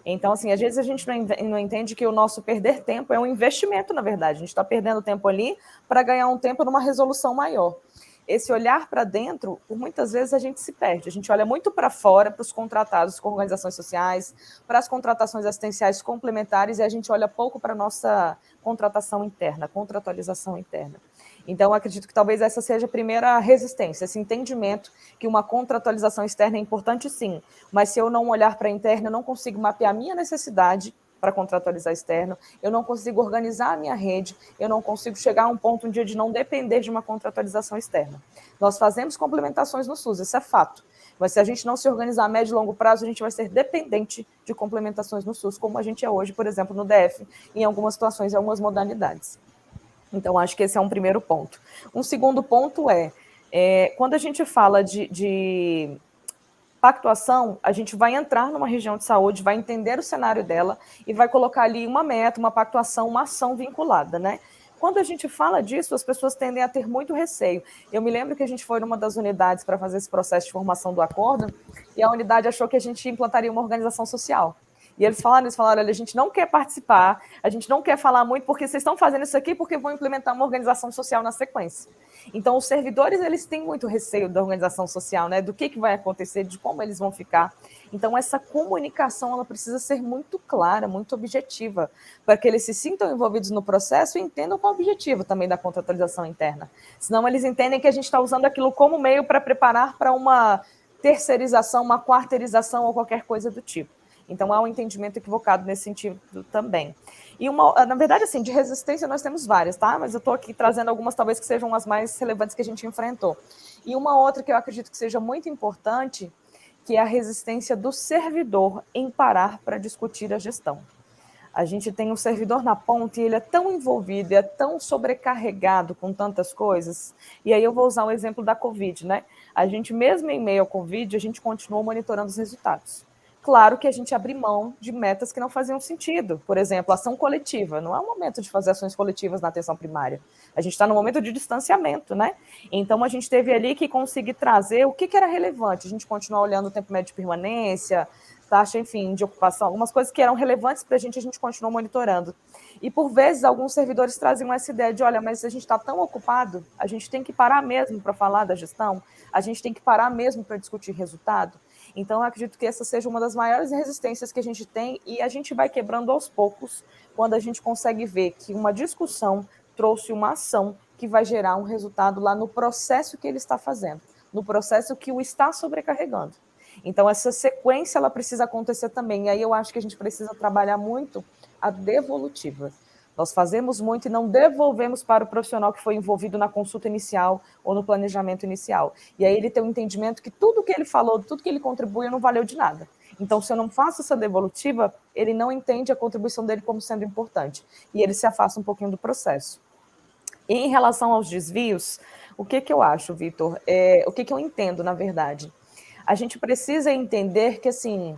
Então, assim, às vezes a gente não entende que o nosso perder tempo é um investimento, na verdade. A gente está perdendo tempo ali para ganhar um tempo numa resolução maior. Esse olhar para dentro, por muitas vezes a gente se perde. A gente olha muito para fora, para os contratados com organizações sociais, para as contratações assistenciais complementares, e a gente olha pouco para a nossa contratação interna, contratualização interna. Então, acredito que talvez essa seja a primeira resistência, esse entendimento que uma contratualização externa é importante, sim, mas se eu não olhar para a interna, eu não consigo mapear a minha necessidade para contratualizar externo, eu não consigo organizar a minha rede, eu não consigo chegar a um ponto um dia de não depender de uma contratualização externa. Nós fazemos complementações no SUS, isso é fato, mas se a gente não se organizar a médio e longo prazo, a gente vai ser dependente de complementações no SUS, como a gente é hoje, por exemplo, no DF, em algumas situações, em algumas modalidades. Então, acho que esse é um primeiro ponto. Um segundo ponto quando a gente fala de pactuação, a gente vai entrar numa região de saúde, vai entender o cenário dela e vai colocar ali uma meta, uma pactuação, uma ação vinculada, né? Quando a gente fala disso, as pessoas tendem a ter muito receio. Eu me lembro que a gente foi numa das unidades para fazer esse processo de formação do acordo e a unidade achou que a gente implantaria uma organização social. E eles falaram, olha, a gente não quer participar, a gente não quer falar muito, porque vocês estão fazendo isso aqui porque vão implementar uma organização social na sequência. Então, os servidores, eles têm muito receio da organização social, né? Do que vai acontecer, de como eles vão ficar. Então, essa comunicação, ela precisa ser muito clara, muito objetiva, para que eles se sintam envolvidos no processo e entendam qual é o objetivo também da contratualização interna. Senão, eles entendem que a gente está usando aquilo como meio para preparar para uma terceirização, uma quarteirização ou qualquer coisa do tipo. Então, há um entendimento equivocado nesse sentido também. E, na verdade, assim, de resistência nós temos várias, tá? Mas eu estou aqui trazendo algumas, talvez, que sejam as mais relevantes que a gente enfrentou. E uma outra que eu acredito que seja muito importante, que é a resistência do servidor em parar para discutir a gestão. A gente tem um servidor na ponta e ele é tão envolvido, é tão sobrecarregado com tantas coisas. E aí eu vou usar o exemplo da Covid, né? A gente, mesmo em meio ao Covid, a gente continuou monitorando os resultados. Claro que a gente abre mão de metas que não faziam sentido. Por exemplo, ação coletiva. Não é o momento de fazer ações coletivas na atenção primária. A gente está no momento de distanciamento, né? Então, a gente teve ali que conseguir trazer o que era relevante. A gente continuar olhando o tempo médio de permanência, taxa, enfim, de ocupação, algumas coisas que eram relevantes para a gente continuou monitorando. E, por vezes, alguns servidores traziam essa ideia de, olha, mas a gente está tão ocupado, a gente tem que parar mesmo para falar da gestão, a gente tem que parar mesmo para discutir resultado. Então, eu acredito que essa seja uma das maiores resistências que a gente tem e a gente vai quebrando aos poucos quando a gente consegue ver que uma discussão trouxe uma ação que vai gerar um resultado lá no processo que ele está fazendo, no processo que o está sobrecarregando. Então, essa sequência ela precisa acontecer também. E aí eu acho que a gente precisa trabalhar muito a devolutiva. Nós fazemos muito e não devolvemos para o profissional que foi envolvido na consulta inicial ou no planejamento inicial. E aí ele tem um entendimento que tudo que ele falou, tudo que ele contribuiu não valeu de nada. Então, se eu não faço essa devolutiva, ele não entende a contribuição dele como sendo importante. E ele se afasta um pouquinho do processo. E em relação aos desvios, o que eu acho, Vitor? O que eu entendo, na verdade? A gente precisa entender que, assim,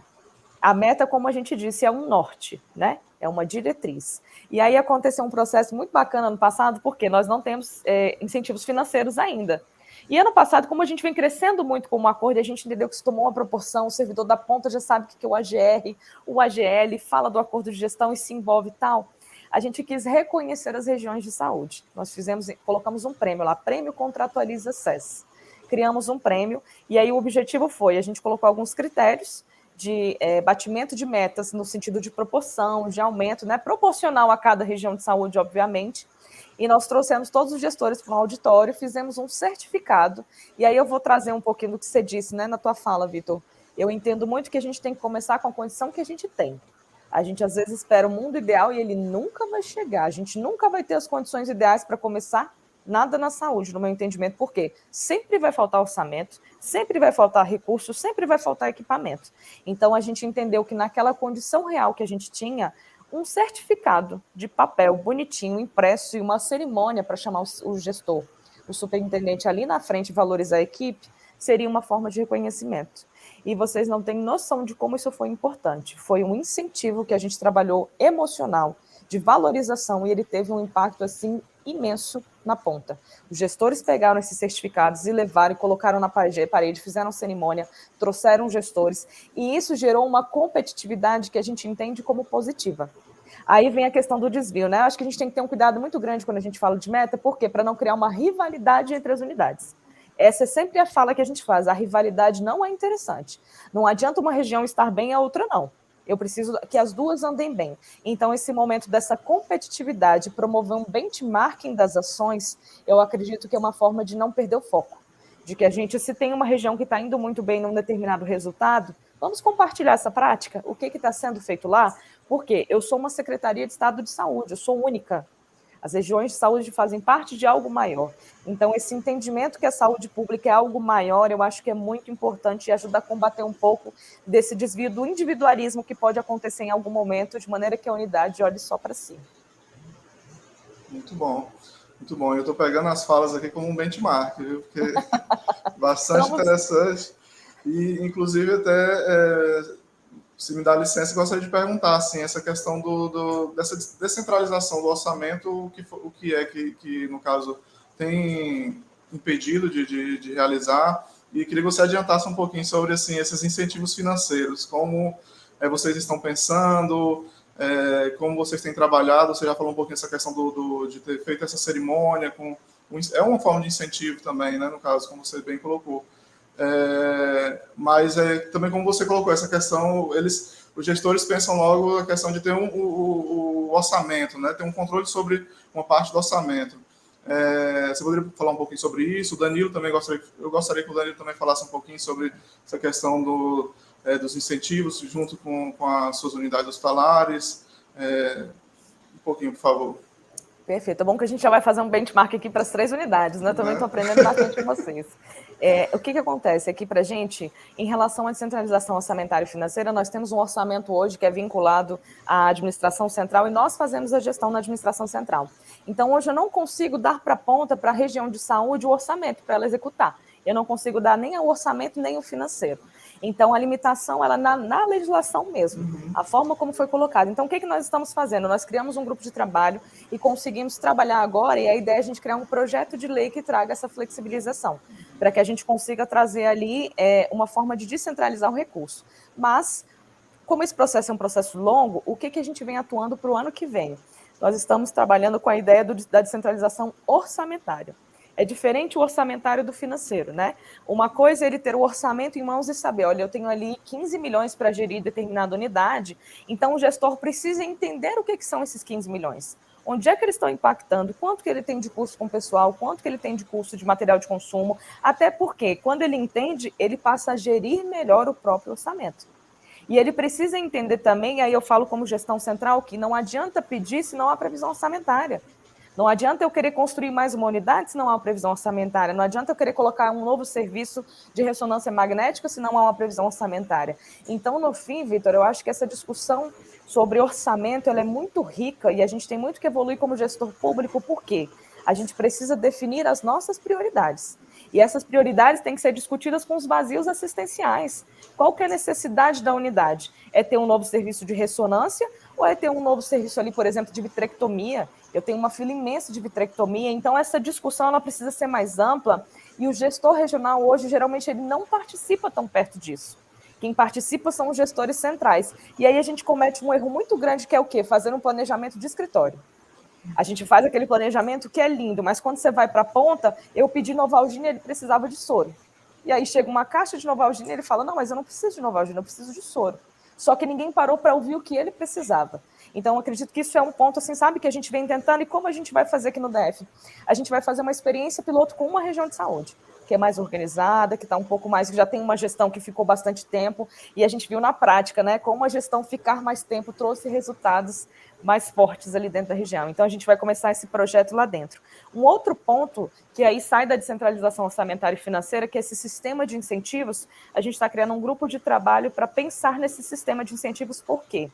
a meta, como a gente disse, é um norte, né? É uma diretriz. E aí aconteceu um processo muito bacana no passado, porque nós não temos incentivos financeiros ainda. E ano passado, como a gente vem crescendo muito com o acordo, a gente entendeu que isso tomou uma proporção, o servidor da ponta já sabe o que é o AGR, o AGL, fala do acordo de gestão e se envolve e tal. A gente quis reconhecer as regiões de saúde. Nós colocamos um prêmio lá, Prêmio Contratualiza SES. Criamos um prêmio, e aí o objetivo foi, a gente colocou alguns critérios de batimento de metas no sentido de proporção, de aumento, né, proporcional a cada região de saúde, obviamente, e nós trouxemos todos os gestores para um auditório, fizemos um certificado, e aí eu vou trazer um pouquinho do que você disse, né, na tua fala, Vitor. Eu entendo muito que a gente tem que começar com a condição que a gente tem. A gente às vezes espera o mundo ideal e ele nunca vai chegar. A gente nunca vai ter as condições ideais para começar nada na saúde, no meu entendimento, porque sempre vai faltar orçamento, sempre vai faltar recursos, sempre vai faltar equipamento. Então, a gente entendeu que naquela condição real que a gente tinha, um certificado de papel bonitinho, impresso, e uma cerimônia para chamar o gestor, o superintendente ali na frente, valorizar a equipe, seria uma forma de reconhecimento. E vocês não têm noção de como isso foi importante. Foi um incentivo que a gente trabalhou emocional, de valorização, e ele teve um impacto assim imenso na ponta. Os gestores pegaram esses certificados e levaram e colocaram na parede, fizeram cerimônia, trouxeram gestores, e isso gerou uma competitividade que a gente entende como positiva. Aí vem a questão do desvio, né? Acho que a gente tem que ter um cuidado muito grande quando a gente fala de meta, por quê? Para não criar uma rivalidade entre as unidades. Essa é sempre a fala que a gente faz, a rivalidade não é interessante. Não adianta uma região estar bem e a outra não. Eu preciso que as duas andem bem. Então, esse momento dessa competitividade, promover um benchmarking das ações, eu acredito que é uma forma de não perder o foco. De que a gente, se tem uma região que está indo muito bem num determinado resultado, vamos compartilhar essa prática? O que está sendo feito lá? Porque eu sou uma Secretaria de Estado de Saúde, eu sou única. As regiões de saúde fazem parte de algo maior. Então, esse entendimento que a saúde pública é algo maior, eu acho que é muito importante e ajuda a combater um pouco desse desvio do individualismo que pode acontecer em algum momento, de maneira que a unidade olhe só para si. Muito bom. Muito bom. Eu estou pegando as falas aqui como um benchmark, viu? Porque bastante interessante. E, inclusive, até... se me dá licença, gostaria de perguntar, assim, essa questão dessa descentralização do orçamento, o que é que, no caso, tem impedido de realizar, e queria que você adiantasse um pouquinho sobre, assim, esses incentivos financeiros, como vocês estão pensando, como vocês têm trabalhado. Você já falou um pouquinho dessa questão de ter feito essa cerimônia, é uma forma de incentivo também, né, no caso, como você bem colocou. Mas também, como você colocou, essa questão, os gestores pensam logo a questão de ter o orçamento, né? Ter um controle sobre uma parte do orçamento. Você poderia falar um pouquinho sobre isso? O Danilo também eu gostaria que o Danilo também falasse um pouquinho sobre essa questão dos incentivos junto com as suas unidades hospitalares. Um pouquinho, por favor. Perfeito. É bom que a gente já vai fazer um benchmark aqui para as 3 unidades, né? Eu também estou aprendendo bastante com vocês. O que acontece aqui para a gente, em relação à descentralização orçamentária e financeira, nós temos um orçamento hoje que é vinculado à administração central e nós fazemos a gestão na administração central. Então, hoje eu não consigo dar para a ponta, para a região de saúde, o orçamento para ela executar. Eu não consigo dar nem o orçamento, nem o financeiro. Então, a limitação ela na legislação mesmo, a forma como foi colocada. Então, o que nós estamos fazendo? Nós criamos um grupo de trabalho e conseguimos trabalhar agora, e a ideia é a gente criar um projeto de lei que traga essa flexibilização, para que a gente consiga trazer ali uma forma de descentralizar o recurso. Mas, como esse processo é um processo longo, o que a gente vem atuando para o ano que vem? Nós estamos trabalhando com a ideia da descentralização orçamentária. É diferente o orçamentário do financeiro, né? Uma coisa é ele ter o orçamento em mãos e saber, olha, eu tenho ali 15 milhões para gerir determinada unidade, então o gestor precisa entender o que são esses 15 milhões. Onde é que eles estão impactando, quanto que ele tem de custo com o pessoal, quanto que ele tem de custo de material de consumo, até porque, quando ele entende, ele passa a gerir melhor o próprio orçamento. E ele precisa entender também, e aí eu falo como gestão central, que não adianta pedir se não há previsão orçamentária. Não adianta eu querer construir mais uma unidade se não há uma previsão orçamentária. Não adianta eu querer colocar um novo serviço de ressonância magnética se não há uma previsão orçamentária. Então, no fim, Vitor, eu acho que essa discussão sobre orçamento ela é muito rica e a gente tem muito que evoluir como gestor público. Por quê? A gente precisa definir as nossas prioridades. E essas prioridades têm que ser discutidas com os vazios assistenciais. Qual que é a necessidade da unidade? É ter um novo serviço de ressonância ou é ter um novo serviço ali, por exemplo, de vitrectomia? Eu tenho uma fila imensa de vitrectomia, então essa discussão ela precisa ser mais ampla e o gestor regional hoje, geralmente, ele não participa tão perto disso. Quem participa são os gestores centrais. E aí a gente comete um erro muito grande, que é o quê? Fazer um planejamento de escritório. A gente faz aquele planejamento que é lindo, mas quando você vai para a ponta, eu pedi Novalgina e ele precisava de soro. E aí chega uma caixa de Novalgina e ele fala, não, mas eu não preciso de Novalgina, eu preciso de soro. Só que ninguém parou para ouvir o que ele precisava. Então, eu acredito que isso é um ponto, assim, sabe, que a gente vem tentando, e como a gente vai fazer aqui no DF? A gente vai fazer uma experiência piloto com uma região de saúde. que é mais organizada, que está um pouco mais, que já tem uma gestão que ficou bastante tempo, e a gente viu na prática, né, como a gestão ficar mais tempo trouxe resultados mais fortes ali dentro da região. Então, a gente vai começar esse projeto lá dentro. Um outro ponto, que aí sai da descentralização orçamentária e financeira, que é esse sistema de incentivos, a gente está criando um grupo de trabalho para pensar nesse sistema de incentivos. Por quê?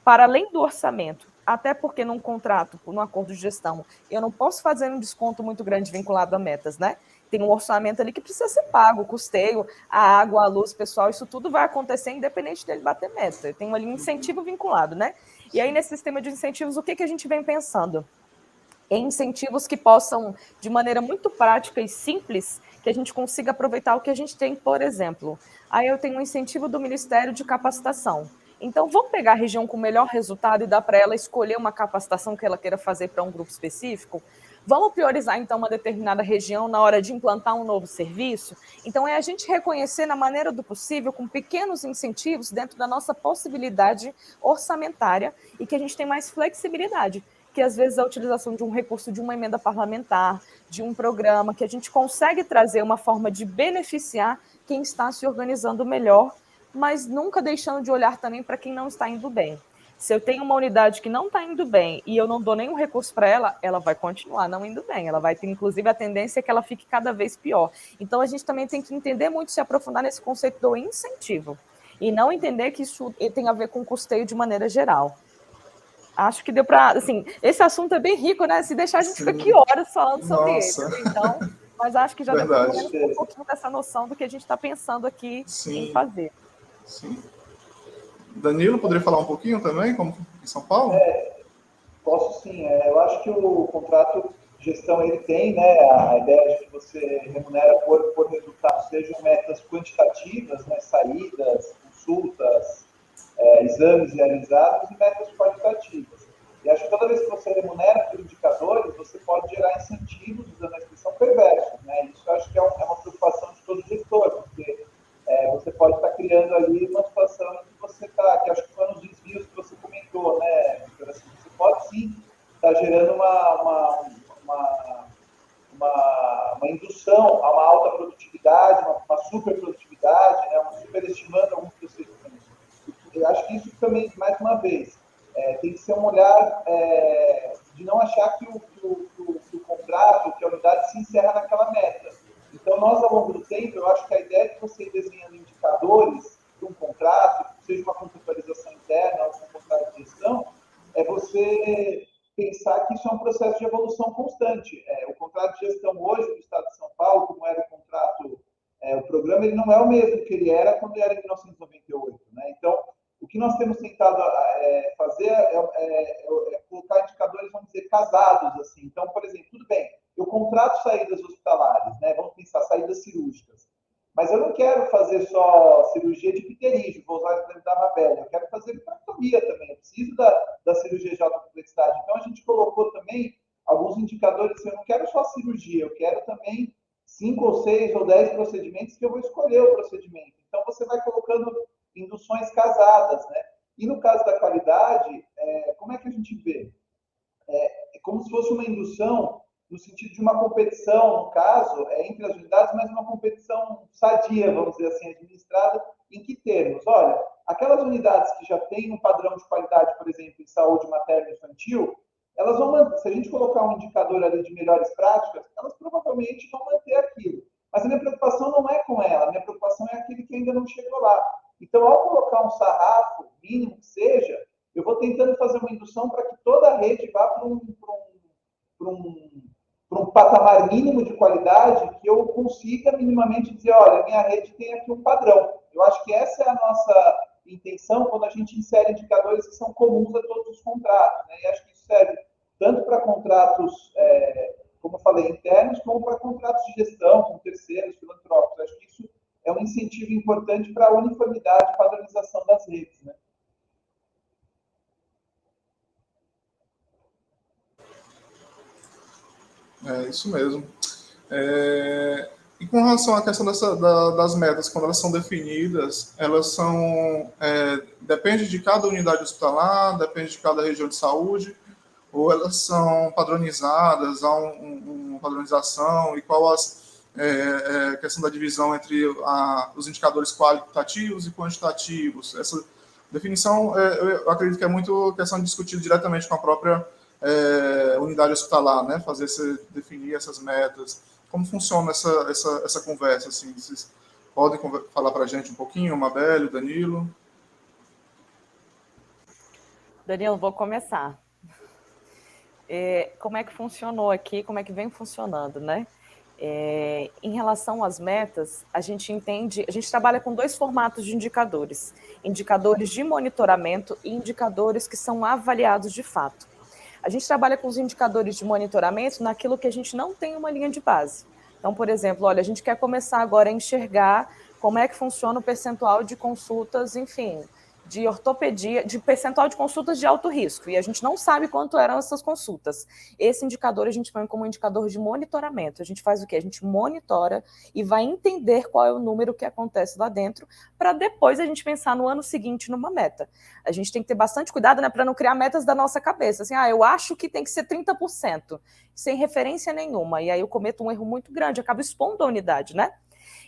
Para além do orçamento, até porque num contrato, num acordo de gestão, eu não posso fazer um desconto muito grande vinculado a metas, né? Tem um orçamento ali que precisa ser pago, o custeio, a água, a luz, pessoal, isso tudo vai acontecer independente dele bater meta. Tem ali um incentivo vinculado, né? E aí, nesse sistema de incentivos, o que a gente vem pensando? Em incentivos que possam, de maneira muito prática e simples, que a gente consiga aproveitar o que a gente tem, por exemplo. Aí eu tenho um incentivo do Ministério de Capacitação. Então, vamos pegar a região com o melhor resultado e dar para ela escolher uma capacitação que ela queira fazer para um grupo específico? Vamos priorizar, então, uma determinada região na hora de implantar um novo serviço? Então, é a gente reconhecer, na maneira do possível, com pequenos incentivos, dentro da nossa possibilidade orçamentária, e que a gente tem mais flexibilidade, que às vezes a utilização de um recurso de uma emenda parlamentar, de um programa, que a gente consegue trazer uma forma de beneficiar quem está se organizando melhor, mas nunca deixando de olhar também para quem não está indo bem. Se eu tenho uma unidade que não está indo bem e eu não dou nenhum recurso para ela, ela vai continuar não indo bem. Ela vai ter, inclusive, a tendência é que ela fique cada vez pior. Então, a gente também tem que entender muito, se aprofundar nesse conceito do incentivo. E não entender que isso tem a ver com custeio de maneira geral. Acho que deu para, assim, esse assunto é bem rico, né? Se deixar, a gente fica aqui horas falando sobre ele. Então, mas acho que já deu pelo menos um pouquinho dessa noção do que a gente está pensando aqui em fazer. Sim. Danilo, poderia falar um pouquinho também, como em São Paulo? Posso sim. Eu acho que o contrato de gestão, ele tem, né, a ideia de que você remunera por resultado, sejam metas quantitativas, né, saídas, consultas, exames realizados, e metas qualitativas. E acho que toda vez que você remunera por indicadores, você pode gerar incentivos, usando a expressão, perversos, né? Isso eu acho que é uma preocupação de todo gestor, porque você pode estar criando ali uma situação em que você está, que acho que foram os desvios que você comentou, né, Victor? Assim, você pode sim estar gerando uma indução a uma alta produtividade, uma super produtividade, né, superestimando alguns procedimentos. Eu acho que isso também, mais uma vez, tem que ser um olhar de não achar que o contrato, que a unidade se encerra naquela meta. Então, nós, ao longo do tempo, eu acho que a ideia de você ir desenhando indicadores para um contrato, seja uma contratualização interna ou um contrato de gestão, é você pensar que isso é um processo de evolução constante. O contrato de gestão hoje do Estado de São Paulo, como era o contrato, o programa, ele não é o mesmo que ele era quando era em 1998. Né? Então, o que nós temos tentado fazer é colocar indicadores, vamos dizer, casados. Assim. Então, por exemplo, tudo bem, eu contrato saídas hospitalares, né? Vamos pensar, saídas cirúrgicas. Mas eu não quero fazer só cirurgia de pterígio, vou usar o exemplo da Mabel, eu quero fazer traqueotomia também, eu preciso da cirurgia de alta complexidade. Então, a gente colocou também alguns indicadores, eu não quero só cirurgia, eu quero também 5 ou 6 ou 10 procedimentos que eu vou escolher o procedimento. Então, você vai colocando induções casadas, né? E no caso da qualidade, como é que a gente vê? É como se fosse uma indução no sentido de uma competição, no caso, entre as unidades, mas uma competição sadia, vamos dizer assim, administrada. Em que termos? Olha, aquelas unidades que já têm um padrão de qualidade, por exemplo, em saúde materna e infantil, elas vão manter, se a gente colocar um indicador ali de melhores práticas, elas provavelmente vão manter aquilo. Mas a minha preocupação não é com ela, a minha preocupação é aquele que ainda não chegou lá. Então, ao colocar um sarrafo, mínimo que seja, eu vou tentando fazer uma indução para que toda a rede vá para um patamar mínimo de qualidade que eu consiga minimamente dizer, olha, minha rede tem aqui um padrão. Eu acho que essa é a nossa intenção quando a gente insere indicadores que são comuns a todos os contratos. Né? E acho que isso serve tanto para contratos, como eu falei, internos, como para contratos de gestão com terceiros, filantrópicos. Acho que isso é um incentivo importante para a uniformidade e padronização das redes. Né? É isso mesmo. E com relação à questão das metas, quando elas são definidas, elas são... depende de cada unidade hospitalar, depende de cada região de saúde, ou elas são padronizadas, há uma padronização, e qual questão da divisão entre os indicadores qualitativos e quantitativos. Essa definição, eu acredito que é muito questão de discutir diretamente com a própria unidade hospitalar, né? Definir essas metas. Como funciona essa conversa? Assim, vocês podem falar para a gente um pouquinho, Mabel, Danilo? Danilo, vou começar. Como é que funcionou aqui, como é que vem funcionando, né? Em relação às metas, a gente trabalha com 2 formatos de indicadores: indicadores de monitoramento e indicadores que são avaliados de fato. A gente trabalha com os indicadores de monitoramento naquilo que a gente não tem uma linha de base. Então, por exemplo, olha, a gente quer começar agora a enxergar como é que funciona o percentual de consultas, enfim, de ortopedia, de percentual de consultas de alto risco, e a gente não sabe quanto eram essas consultas. Esse indicador a gente põe como indicador de monitoramento. A gente faz o quê? A gente monitora e vai entender qual é o número que acontece lá dentro, para depois a gente pensar no ano seguinte numa meta. A gente tem que ter bastante cuidado, né, para não criar metas da nossa cabeça. Assim, eu acho que tem que ser 30%, sem referência nenhuma, e aí eu cometo um erro muito grande, acabo expondo a unidade, né?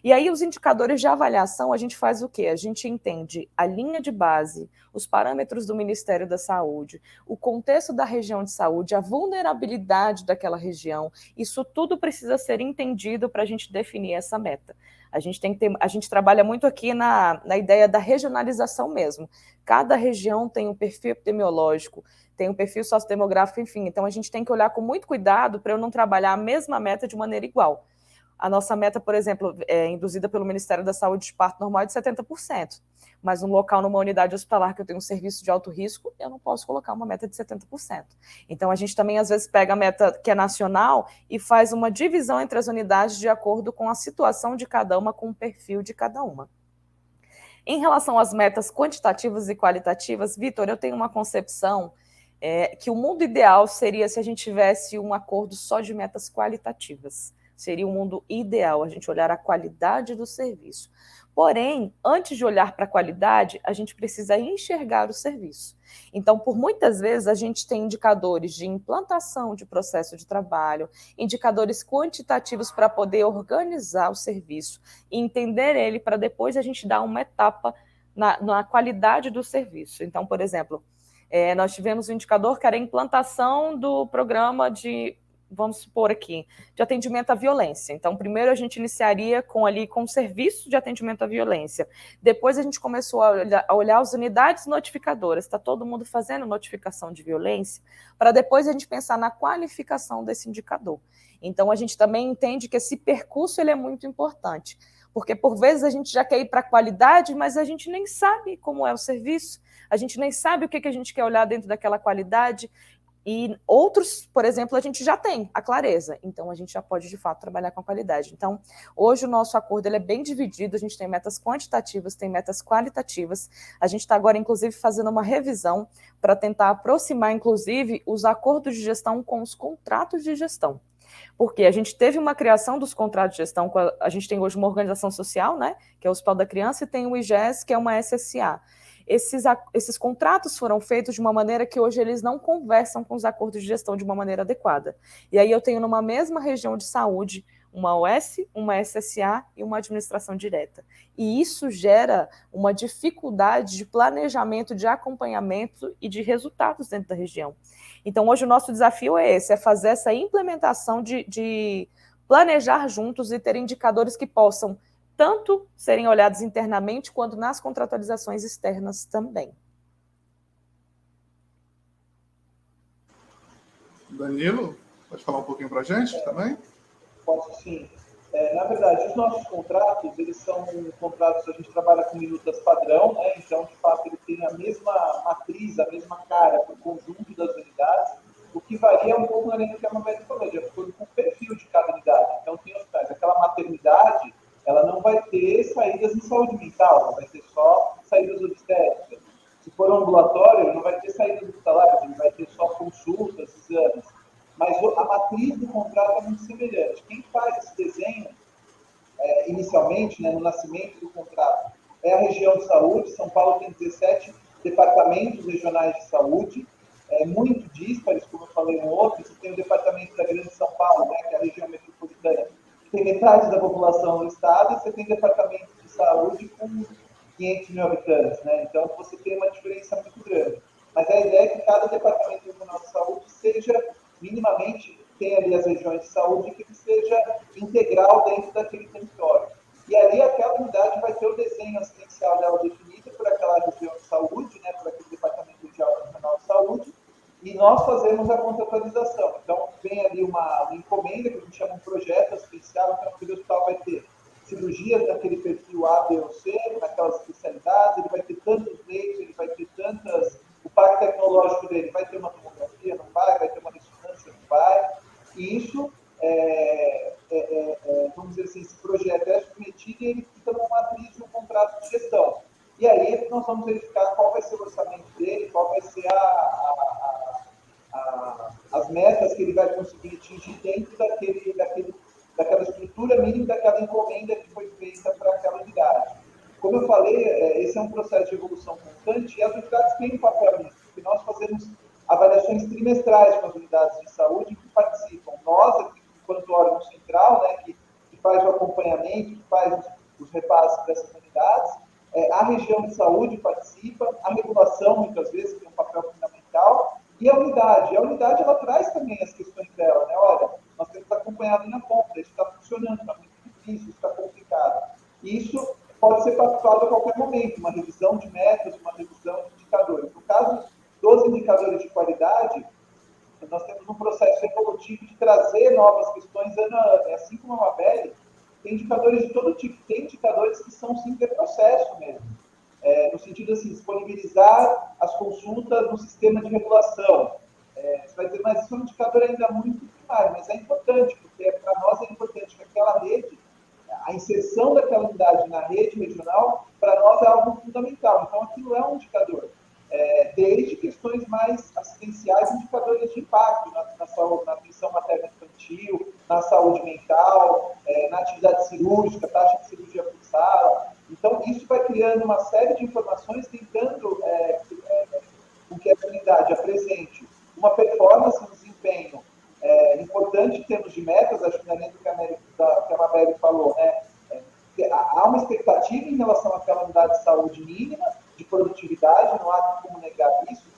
E aí, os indicadores de avaliação, a gente faz o quê? A gente entende a linha de base, os parâmetros do Ministério da Saúde, o contexto da região de saúde, a vulnerabilidade daquela região. Isso tudo precisa ser entendido para a gente definir essa meta. A gente trabalha muito aqui na ideia da regionalização mesmo. Cada região tem um perfil epidemiológico, tem um perfil sociodemográfico, enfim. Então, a gente tem que olhar com muito cuidado para eu não trabalhar a mesma meta de maneira igual. A nossa meta, por exemplo, é induzida pelo Ministério da Saúde de parto normal de 70%. Mas no local, numa unidade hospitalar que eu tenho um serviço de alto risco, eu não posso colocar uma meta de 70%. Então, a gente também, às vezes, pega a meta que é nacional e faz uma divisão entre as unidades de acordo com a situação de cada uma, com o perfil de cada uma. Em relação às metas quantitativas e qualitativas, Vitor, eu tenho uma concepção que o mundo ideal seria se a gente tivesse um acordo só de metas qualitativas. Seria um mundo ideal, a gente olhar a qualidade do serviço. Porém, antes de olhar para a qualidade, a gente precisa enxergar o serviço. Então, por muitas vezes, a gente tem indicadores de implantação de processo de trabalho, indicadores quantitativos para poder organizar o serviço e entender ele para depois a gente dar uma etapa na qualidade do serviço. Então, por exemplo, nós tivemos um indicador que era a implantação do programa vamos supor aqui, de atendimento à violência. Então, primeiro a gente iniciaria com o serviço de atendimento à violência. Depois a gente começou a olhar as unidades notificadoras. Está todo mundo fazendo notificação de violência? Para depois a gente pensar na qualificação desse indicador. Então, a gente também entende que esse percurso ele é muito importante, porque por vezes a gente já quer ir para a qualidade, mas a gente nem sabe como é o serviço, a gente nem sabe o que a gente quer olhar dentro daquela qualidade. E outros, por exemplo, a gente já tem a clareza, então a gente já pode, de fato, trabalhar com a qualidade. Então, hoje o nosso acordo ele é bem dividido, a gente tem metas quantitativas, tem metas qualitativas, a gente está agora, inclusive, fazendo uma revisão para tentar aproximar, inclusive, os acordos de gestão com os contratos de gestão. Porque a gente teve uma criação dos contratos de gestão, a gente tem hoje uma organização social, né, que é o Hospital da Criança, e tem o IGES, que é uma SSA. Esses contratos foram feitos de uma maneira que hoje eles não conversam com os acordos de gestão de uma maneira adequada. E aí eu tenho numa mesma região de saúde uma OS, uma SSA e uma administração direta. E isso gera uma dificuldade de planejamento, de acompanhamento e de resultados dentro da região. Então, hoje o nosso desafio é esse, é fazer essa implementação de planejar juntos e ter indicadores que possam tanto serem olhados internamente, quanto nas contratualizações externas também. Danilo, pode falar um pouquinho para a gente também? Posso sim. Na verdade, os nossos contratos, eles são contratos, a gente trabalha com minutas padrão, né? Então, de fato, ele tem a mesma matriz, a mesma cara para o conjunto das unidades, o que varia um pouco na linha que a Mabel falou, de acordo com o perfil de cada unidade. Então, tem hospitais, aquela maternidade, ela não vai ter saídas em saúde mental, ela vai ter só saídas obstétricas. Se for um ambulatório, ele não vai ter saídas hospitalares, ele vai ter só consultas, exames. Mas a matriz do contrato é muito semelhante. Quem faz esse desenho, inicialmente, né, no nascimento do contrato, é a região de saúde. São Paulo tem 17 departamentos regionais de saúde, muito díspares, como eu falei no outro. Você tem o departamento da Grande São Paulo, né, que é a região metropolitana, tem metade da população do estado e você tem departamento de saúde com 500 mil habitantes, né? Então, você tem uma diferença muito grande. Mas a ideia é que cada departamento regional de saúde seja, minimamente, tem ali as regiões de saúde, que seja integral dentro daquele território. E ali aquela unidade vai ter o desenho assistencial dela definido por aquela região de saúde, né, por aquele departamento regional de saúde, e nós fazemos a contratualização. Então, vem ali uma encomenda, que a gente chama um projeto assistencial, então aquele hospital vai ter cirurgias naquele perfil A, B ou C, naquelas especialidades, ele vai ter tantos leitos, ele vai ter tantas... O parque tecnológico dele vai ter uma tomografia, não vai ter uma ressonância, não vai. E isso, vamos dizer assim, esse projeto é submetido e ele fica numa matriz de um contrato de gestão. E aí nós vamos verificar qual vai ser o orçamento dele, qual vai ser as metas que ele vai conseguir atingir dentro daquela estrutura mínima, daquela encomenda que foi feita para aquela unidade. Como eu falei, esse é um processo de evolução constante e as unidades têm um papel nisso, porque nós fazemos avaliações trimestrais com as unidades de saúde que participam. Nós, enquanto órgão central, né, que faz o acompanhamento, que faz os repasses dessas unidades, a região de saúde participa, a regulação, muitas vezes, tem um papel fundamental, e a unidade. A unidade, ela traz também as questões dela, né? Olha, nós temos acompanhado na ponta, isso está funcionando, está muito difícil, está complicado. E isso pode ser pactuado a qualquer momento, uma revisão de metas, uma revisão de indicadores. No caso dos indicadores de qualidade, nós temos um processo evolutivo de trazer novas questões ano a ano. Assim como a Mabel, tem indicadores de todo tipo. Tem indicadores que são, sim, de processo mesmo. No sentido, assim, disponibilizar as consultas no sistema de regulação. Você vai dizer, mas isso é um indicador ainda muito primário, mas é importante, porque para nós é importante que aquela rede, a inserção daquela unidade na rede regional, para nós é algo fundamental. Então, aquilo é um indicador. Desde questões mais assistenciais, indicadores de impacto na saúde, na atenção materno-infantil, na saúde mental, na atividade cirúrgica, taxa de cirurgia por sala. Então, isso vai criando uma série de informações, tentando com que a unidade apresente uma performance, um desempenho importante em termos de metas. Acho que na linha do que a Mabel falou, né? Há uma expectativa em relação àquela unidade de saúde mínima, de produtividade, não há como negar isso,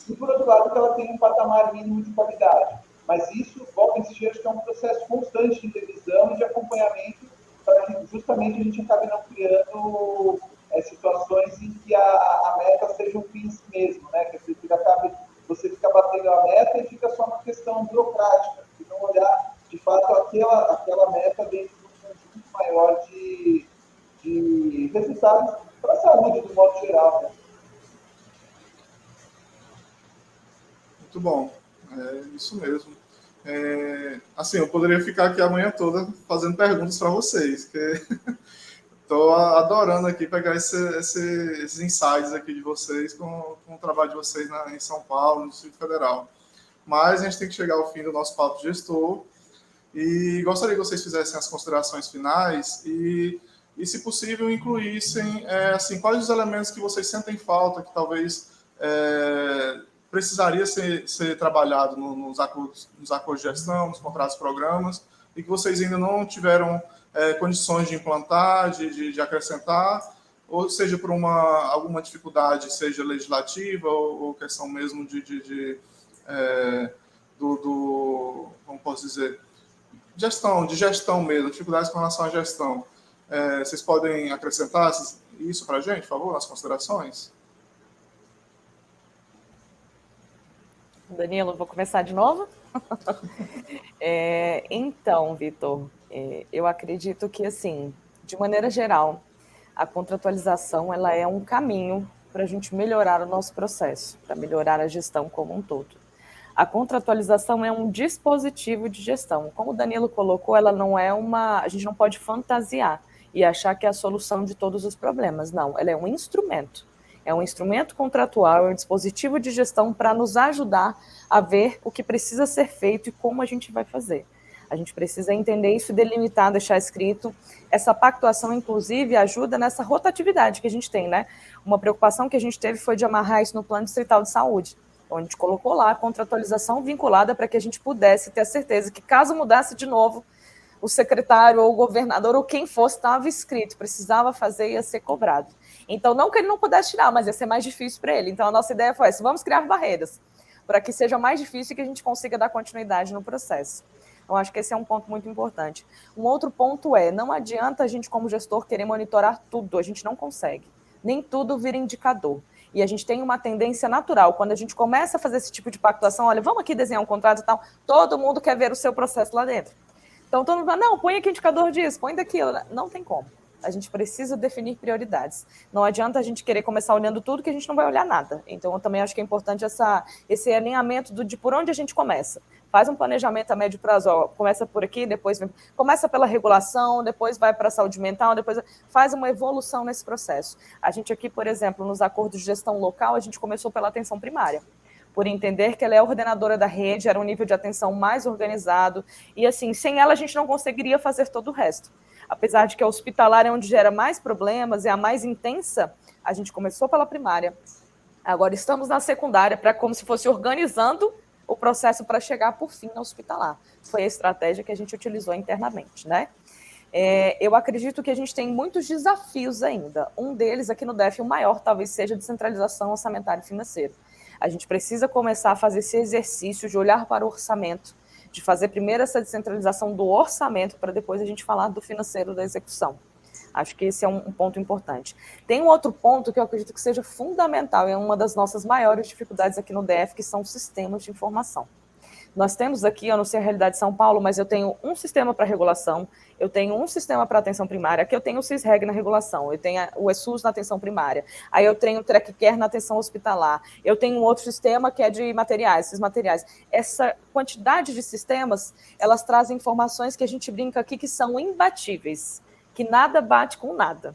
e, por outro lado, que ela tem um patamar mínimo de qualidade. Mas isso, volta a insistir, acho que é um processo constante de revisão e de acompanhamento, para que justamente a gente acabe não criando situações em que a meta seja um fim em si mesmo, né? Que você fica batendo a meta e fica só uma questão burocrática, e não olhar, de fato, aquela meta dentro de um conjunto maior de resultados para a saúde, do modo geral, né? Muito bom, isso mesmo. Assim, eu poderia ficar aqui a manhã toda fazendo perguntas para vocês, que estou adorando aqui pegar esses insights aqui de vocês com o trabalho de vocês em São Paulo, no Distrito Federal. Mas a gente tem que chegar ao fim do nosso papo de gestor e gostaria que vocês fizessem as considerações finais e se possível, incluíssem assim, quais os elementos que vocês sentem falta, que talvez precisaria ser trabalhado nos acordos de gestão, nos contratos programas, e que vocês ainda não tiveram condições de implantar, de acrescentar, ou seja, por alguma dificuldade, seja legislativa ou questão mesmo como posso dizer, de gestão mesmo, dificuldades com relação à gestão. Vocês podem acrescentar isso para a gente, por favor, nas considerações? Danilo, vou começar de novo? Então, Vitor, eu acredito que, assim, de maneira geral, a contratualização ela é um caminho para a gente melhorar o nosso processo, para melhorar a gestão como um todo. A contratualização é um dispositivo de gestão. Como o Danilo colocou, ela não é a gente não pode fantasiar e achar que é a solução de todos os problemas. Não, ela é um instrumento. É um instrumento contratual, é um dispositivo de gestão para nos ajudar a ver o que precisa ser feito e como a gente vai fazer. A gente precisa entender isso, delimitar, deixar escrito. Essa pactuação, inclusive, ajuda nessa rotatividade que a gente tem, né? Uma preocupação que a gente teve foi de amarrar isso no Plano Distrital de Saúde, onde a gente colocou lá a contratualização vinculada para que a gente pudesse ter a certeza que, caso mudasse de novo o secretário ou o governador ou quem fosse estava escrito, precisava fazer e ia ser cobrado. Então, não que ele não pudesse tirar, mas ia ser mais difícil para ele. Então, a nossa ideia foi essa, vamos criar barreiras para que seja mais difícil e que a gente consiga dar continuidade no processo. Então, acho que esse é um ponto muito importante. Um outro ponto não adianta a gente, como gestor, querer monitorar tudo, a gente não consegue. Nem tudo vira indicador. E a gente tem uma tendência natural, quando a gente começa a fazer esse tipo de pactuação, olha, vamos aqui desenhar um contrato e tal, todo mundo quer ver o seu processo lá dentro. Então, todo mundo fala, não, põe aqui indicador disso, põe daquilo. Não tem como. A gente precisa definir prioridades. Não adianta a gente querer começar olhando tudo que a gente não vai olhar nada. Então, eu também acho que é importante esse alinhamento de por onde a gente começa. Faz um planejamento a médio prazo, ó, começa por aqui, depois começa pela regulação, depois vai para a saúde mental, depois faz uma evolução nesse processo. A gente aqui, por exemplo, nos acordos de gestão local, a gente começou pela atenção primária, por entender que ela é a ordenadora da rede, era um nível de atenção mais organizado, e assim, sem ela a gente não conseguiria fazer todo o resto. Apesar de que a hospitalar é onde gera mais problemas, é a mais intensa, a gente começou pela primária. Agora estamos na secundária, para como se fosse organizando o processo para chegar, por fim, na hospitalar. Foi a estratégia que a gente utilizou internamente, né? Eu acredito que a gente tem muitos desafios ainda. Um deles, aqui no DF, o maior, talvez seja a descentralização orçamentária e financeira. A gente precisa começar a fazer esse exercício de olhar para o orçamento, de fazer primeiro essa descentralização do orçamento, para depois a gente falar do financeiro da execução. Acho que esse é um ponto importante. Tem um outro ponto que eu acredito que seja fundamental, e é uma das nossas maiores dificuldades aqui no DF, que são sistemas de informação. Nós temos aqui, eu não sei a realidade de São Paulo, mas eu tenho um sistema para regulação, eu tenho um sistema para atenção primária, aqui eu tenho o CISREG na regulação, eu tenho o ESUS na atenção primária, aí eu tenho o TRECCARE na atenção hospitalar, eu tenho um outro sistema que é de materiais, esses materiais. Essa quantidade de sistemas, elas trazem informações que a gente brinca aqui que são imbatíveis, que nada bate com nada.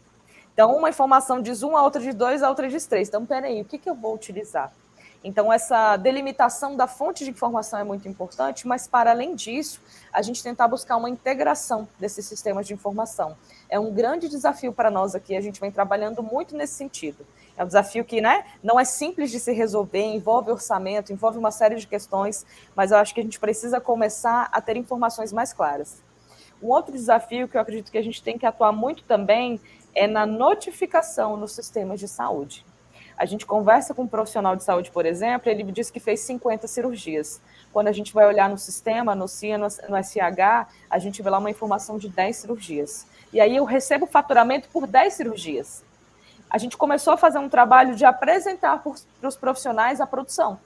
Então, uma informação diz 1, a outra diz 2, a outra diz 3. Então, peraí, o que eu vou utilizar? Então, essa delimitação da fonte de informação é muito importante, mas, para além disso, a gente tentar buscar uma integração desses sistemas de informação. É um grande desafio para nós aqui, a gente vem trabalhando muito nesse sentido. É um desafio que, né, não é simples de se resolver, envolve orçamento, envolve uma série de questões, mas eu acho que a gente precisa começar a ter informações mais claras. Um outro desafio que eu acredito que a gente tem que atuar muito também é na notificação nos sistemas de saúde. A gente conversa com um profissional de saúde, por exemplo, ele me disse que fez 50 cirurgias. Quando a gente vai olhar no sistema, no CIA, no SH, a gente vê lá uma informação de 10 cirurgias. E aí eu recebo faturamento por 10 cirurgias. A gente começou a fazer um trabalho de apresentar para os profissionais a produção,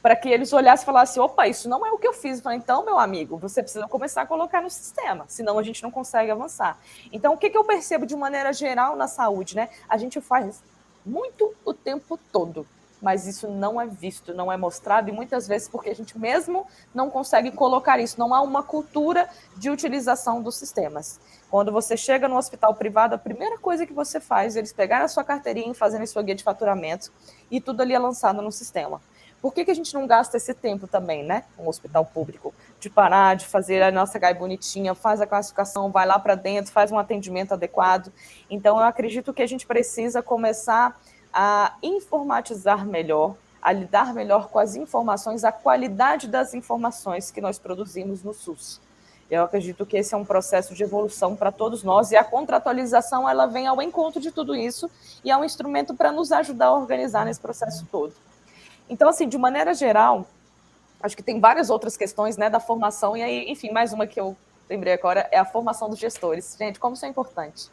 para que eles olhassem e falassem, opa, isso não é o que eu fiz. Eu falei, então, meu amigo, você precisa começar a colocar no sistema, senão a gente não consegue avançar. Então, o que eu percebo de maneira geral na saúde, né? A gente faz muito o tempo todo, mas isso não é visto, não é mostrado, e muitas vezes porque a gente mesmo não consegue colocar isso, não há uma cultura de utilização dos sistemas. Quando você chega no hospital privado, a primeira coisa que você faz é eles pegarem a sua carteirinha, fazerem sua guia de faturamento, e tudo ali é lançado no sistema. Por que a gente não gasta esse tempo também, né, um hospital público, de parar, de fazer a nossa GAI bonitinha, faz a classificação, vai lá para dentro, faz um atendimento adequado? Então, eu acredito que a gente precisa começar a informatizar melhor, a lidar melhor com as informações, a qualidade das informações que nós produzimos no SUS. Eu acredito que esse é um processo de evolução para todos nós, e a contratualização ela vem ao encontro de tudo isso, e é um instrumento para nos ajudar a organizar nesse processo todo. Então, assim, de maneira geral, acho que tem várias outras questões, né, da formação, e aí, enfim, mais uma que eu lembrei agora é a formação dos gestores. Gente, como isso é importante.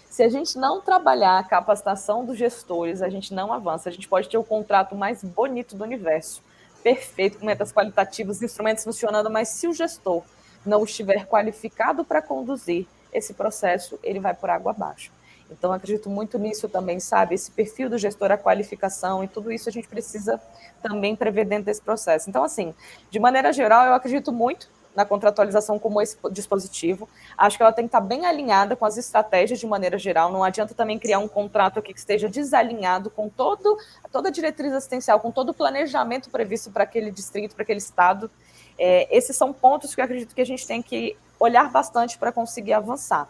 Se a gente não trabalhar a capacitação dos gestores, a gente não avança. A gente pode ter o contrato mais bonito do universo, perfeito, com metas qualitativas, instrumentos funcionando, mas se o gestor não estiver qualificado para conduzir esse processo, ele vai por água abaixo. Então, eu acredito muito nisso também, sabe? Esse perfil do gestor, a qualificação e tudo isso a gente precisa também prever dentro desse processo. Então, assim, de maneira geral, eu acredito muito na contratualização como esse dispositivo. Acho que ela tem que estar bem alinhada com as estratégias de maneira geral. Não adianta também criar um contrato aqui que esteja desalinhado com toda a diretriz assistencial, com todo o planejamento previsto para aquele distrito, para aquele estado. Esses são pontos que eu acredito que a gente tem que olhar bastante para conseguir avançar.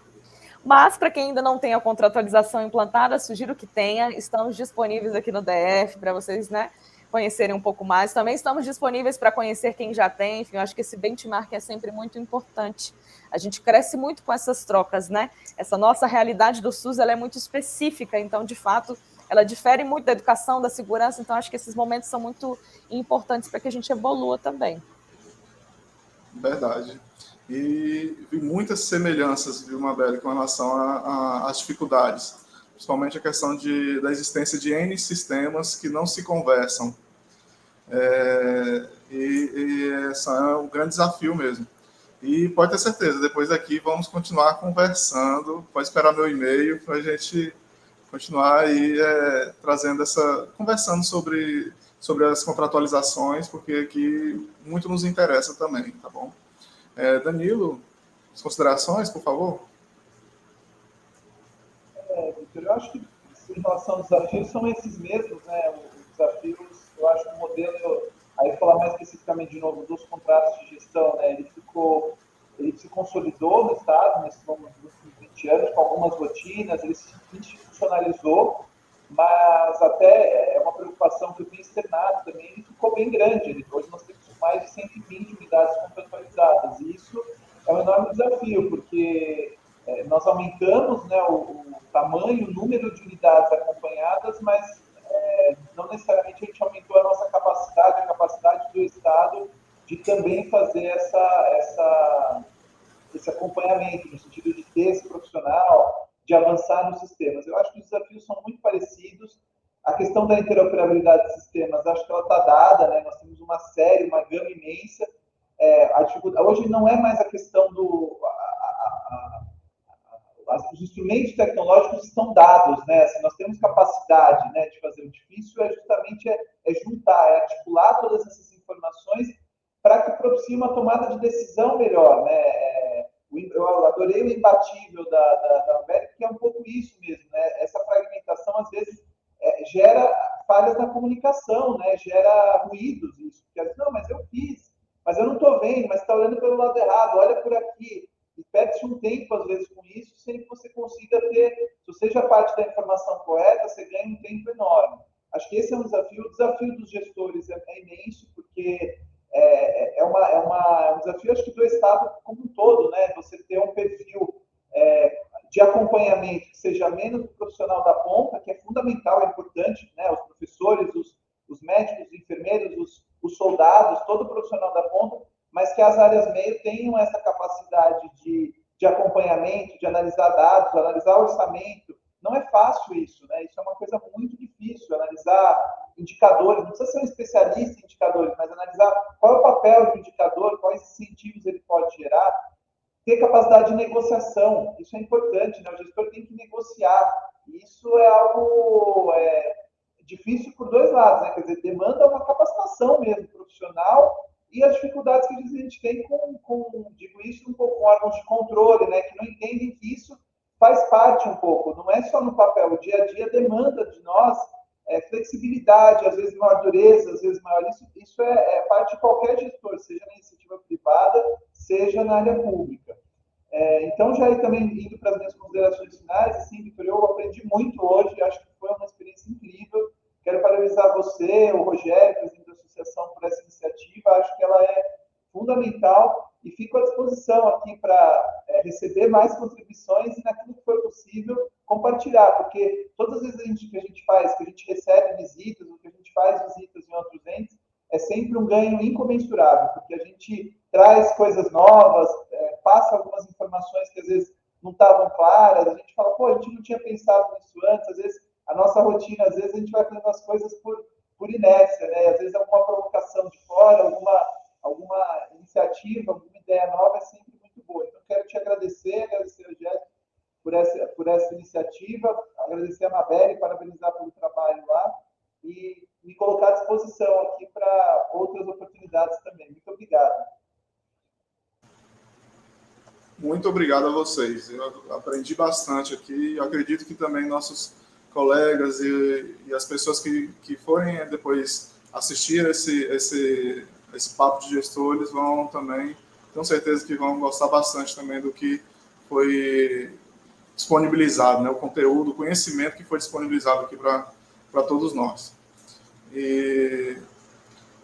Mas, para quem ainda não tem a contratualização implantada, sugiro que tenha. Estamos disponíveis aqui no DF para vocês, né, conhecerem um pouco mais. Também estamos disponíveis para conhecer quem já tem. Enfim, eu acho que esse benchmark é sempre muito importante. A gente cresce muito com essas trocas, né? Essa nossa realidade do SUS, ela é muito específica, então, de fato, ela difere muito da educação, da segurança, então acho que esses momentos são muito importantes para que a gente evolua também. Verdade. E vi muitas semelhanças, viu, Mabel, com relação às dificuldades, principalmente a questão da existência de N sistemas que não se conversam. E esse é um grande desafio mesmo. E pode ter certeza, depois daqui vamos continuar conversando, pode esperar meu e-mail para a gente continuar aí conversando sobre as contratualizações, porque aqui muito nos interessa também, tá bom? Danilo, as considerações, por favor? Victor, eu acho que em relação aos desafios são esses mesmos, né? Os desafios, eu acho que o modelo, aí falar mais especificamente de novo dos contratos de gestão, né? Ele se consolidou no Estado nesses últimos 20 anos, com algumas rotinas, ele se institucionalizou, mas até é uma preocupação que eu tenho externado também, ele ficou bem grande. Hoje nós temos mais de 120 unidades contratualizadas, e isso é um enorme desafio, porque nós aumentamos, né, o tamanho, o número de unidades acompanhadas, mas não necessariamente a gente aumentou a nossa capacidade, a capacidade do Estado de também fazer esse acompanhamento, no sentido de ter esse profissional, de avançar nos sistemas. Eu acho que os desafios são muito parecidos. A questão da interoperabilidade de sistemas, acho que ela está dada, né? Nós temos uma gama imensa. Hoje não é mais a questão os instrumentos tecnológicos estão dados, né? Assim, nós temos capacidade, né, de fazer. O difícil justamente juntar, articular todas essas informações para que propicie uma tomada de decisão melhor, né? Eu adorei o imbatível da Ambev, que é um pouco isso mesmo, né? Essa fragmentação, às vezes, gera falhas na comunicação, né? Gera ruídos, isso. Porque, não, mas eu fiz, mas eu não estou vendo, mas está olhando pelo lado errado, olha por aqui. E perde-se um tempo, às vezes, com isso, sem que você consiga ter, se você já parte da informação correta, você ganha um tempo enorme. Acho que esse é um desafio. O desafio dos gestores é imenso, porque é um desafio, acho que do Estado como um todo, né? Você ter um perfil de acompanhamento que seja menos profissional da ponta, que é fundamental, é importante, né? Os professores, os médicos, os enfermeiros, os soldados, todo profissional da ponta, mas que as áreas meio tenham essa capacidade de acompanhamento, de analisar dados, analisar orçamento. Não é fácil isso, né? Isso é uma coisa muito difícil, analisar indicadores, não precisa ser um especialista em indicadores, mas analisar qual é o papel do indicador, quais incentivos ele pode gerar, ter capacidade de negociação, isso é importante, né? O gestor tem que negociar, isso é algo difícil por dois lados, né? Quer dizer, demanda uma capacitação mesmo, profissional, e as dificuldades que a gente tem digo isso, um pouco com órgãos de controle, né? Que não entendem que isso faz parte um pouco, não é só no papel, o dia a dia demanda de nós flexibilidade, às vezes maior dureza, às vezes maior. Isso é parte de qualquer gestor, seja na iniciativa privada, seja na área pública. Então, já também indo para as minhas considerações finais, assim, Victor, eu aprendi muito hoje, acho que foi uma experiência incrível. Quero parabenizar você, o Rogério, presidente da associação, por essa iniciativa. Acho que ela é fundamental e fico à disposição aqui para receber mais contribuições e, naquilo que for possível, compartilhar, porque todas as vezes que a gente faz, que a gente recebe visitas, ou que a gente faz visitas em outros entes, é sempre um ganho incomensurável, porque a gente traz coisas novas, passa algumas informações que às vezes não estavam claras, a gente fala, pô, a gente não tinha pensado nisso antes, às vezes a nossa rotina, às vezes a gente vai fazendo as coisas por inércia, né? Às vezes alguma provocação de fora, alguma iniciativa, alguma ideia nova é sempre muito boa. Então, quero te agradecer, Rogério, por essa iniciativa, agradecer a Mabel, parabenizar pelo trabalho lá e me colocar à disposição aqui para outras oportunidades também. Muito obrigado. Muito obrigado a vocês. Eu aprendi bastante aqui. Eu acredito que também nossos colegas e as pessoas que forem depois assistir esse papo de gestores vão também, tenho certeza que vão gostar bastante também do que foi disponibilizado, né? O conteúdo, o conhecimento que foi disponibilizado aqui para todos nós. E,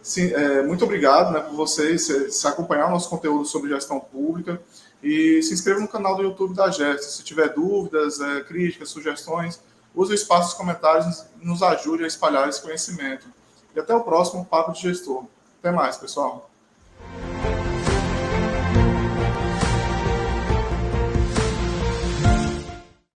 sim, muito obrigado, né, por vocês se acompanhar o nosso conteúdo sobre gestão pública e se inscreva no canal do YouTube da Gesta. Se tiver dúvidas, críticas, sugestões, use o espaço dos comentários e nos ajude a espalhar esse conhecimento. E até o próximo Papo de Gestor. Até mais, pessoal.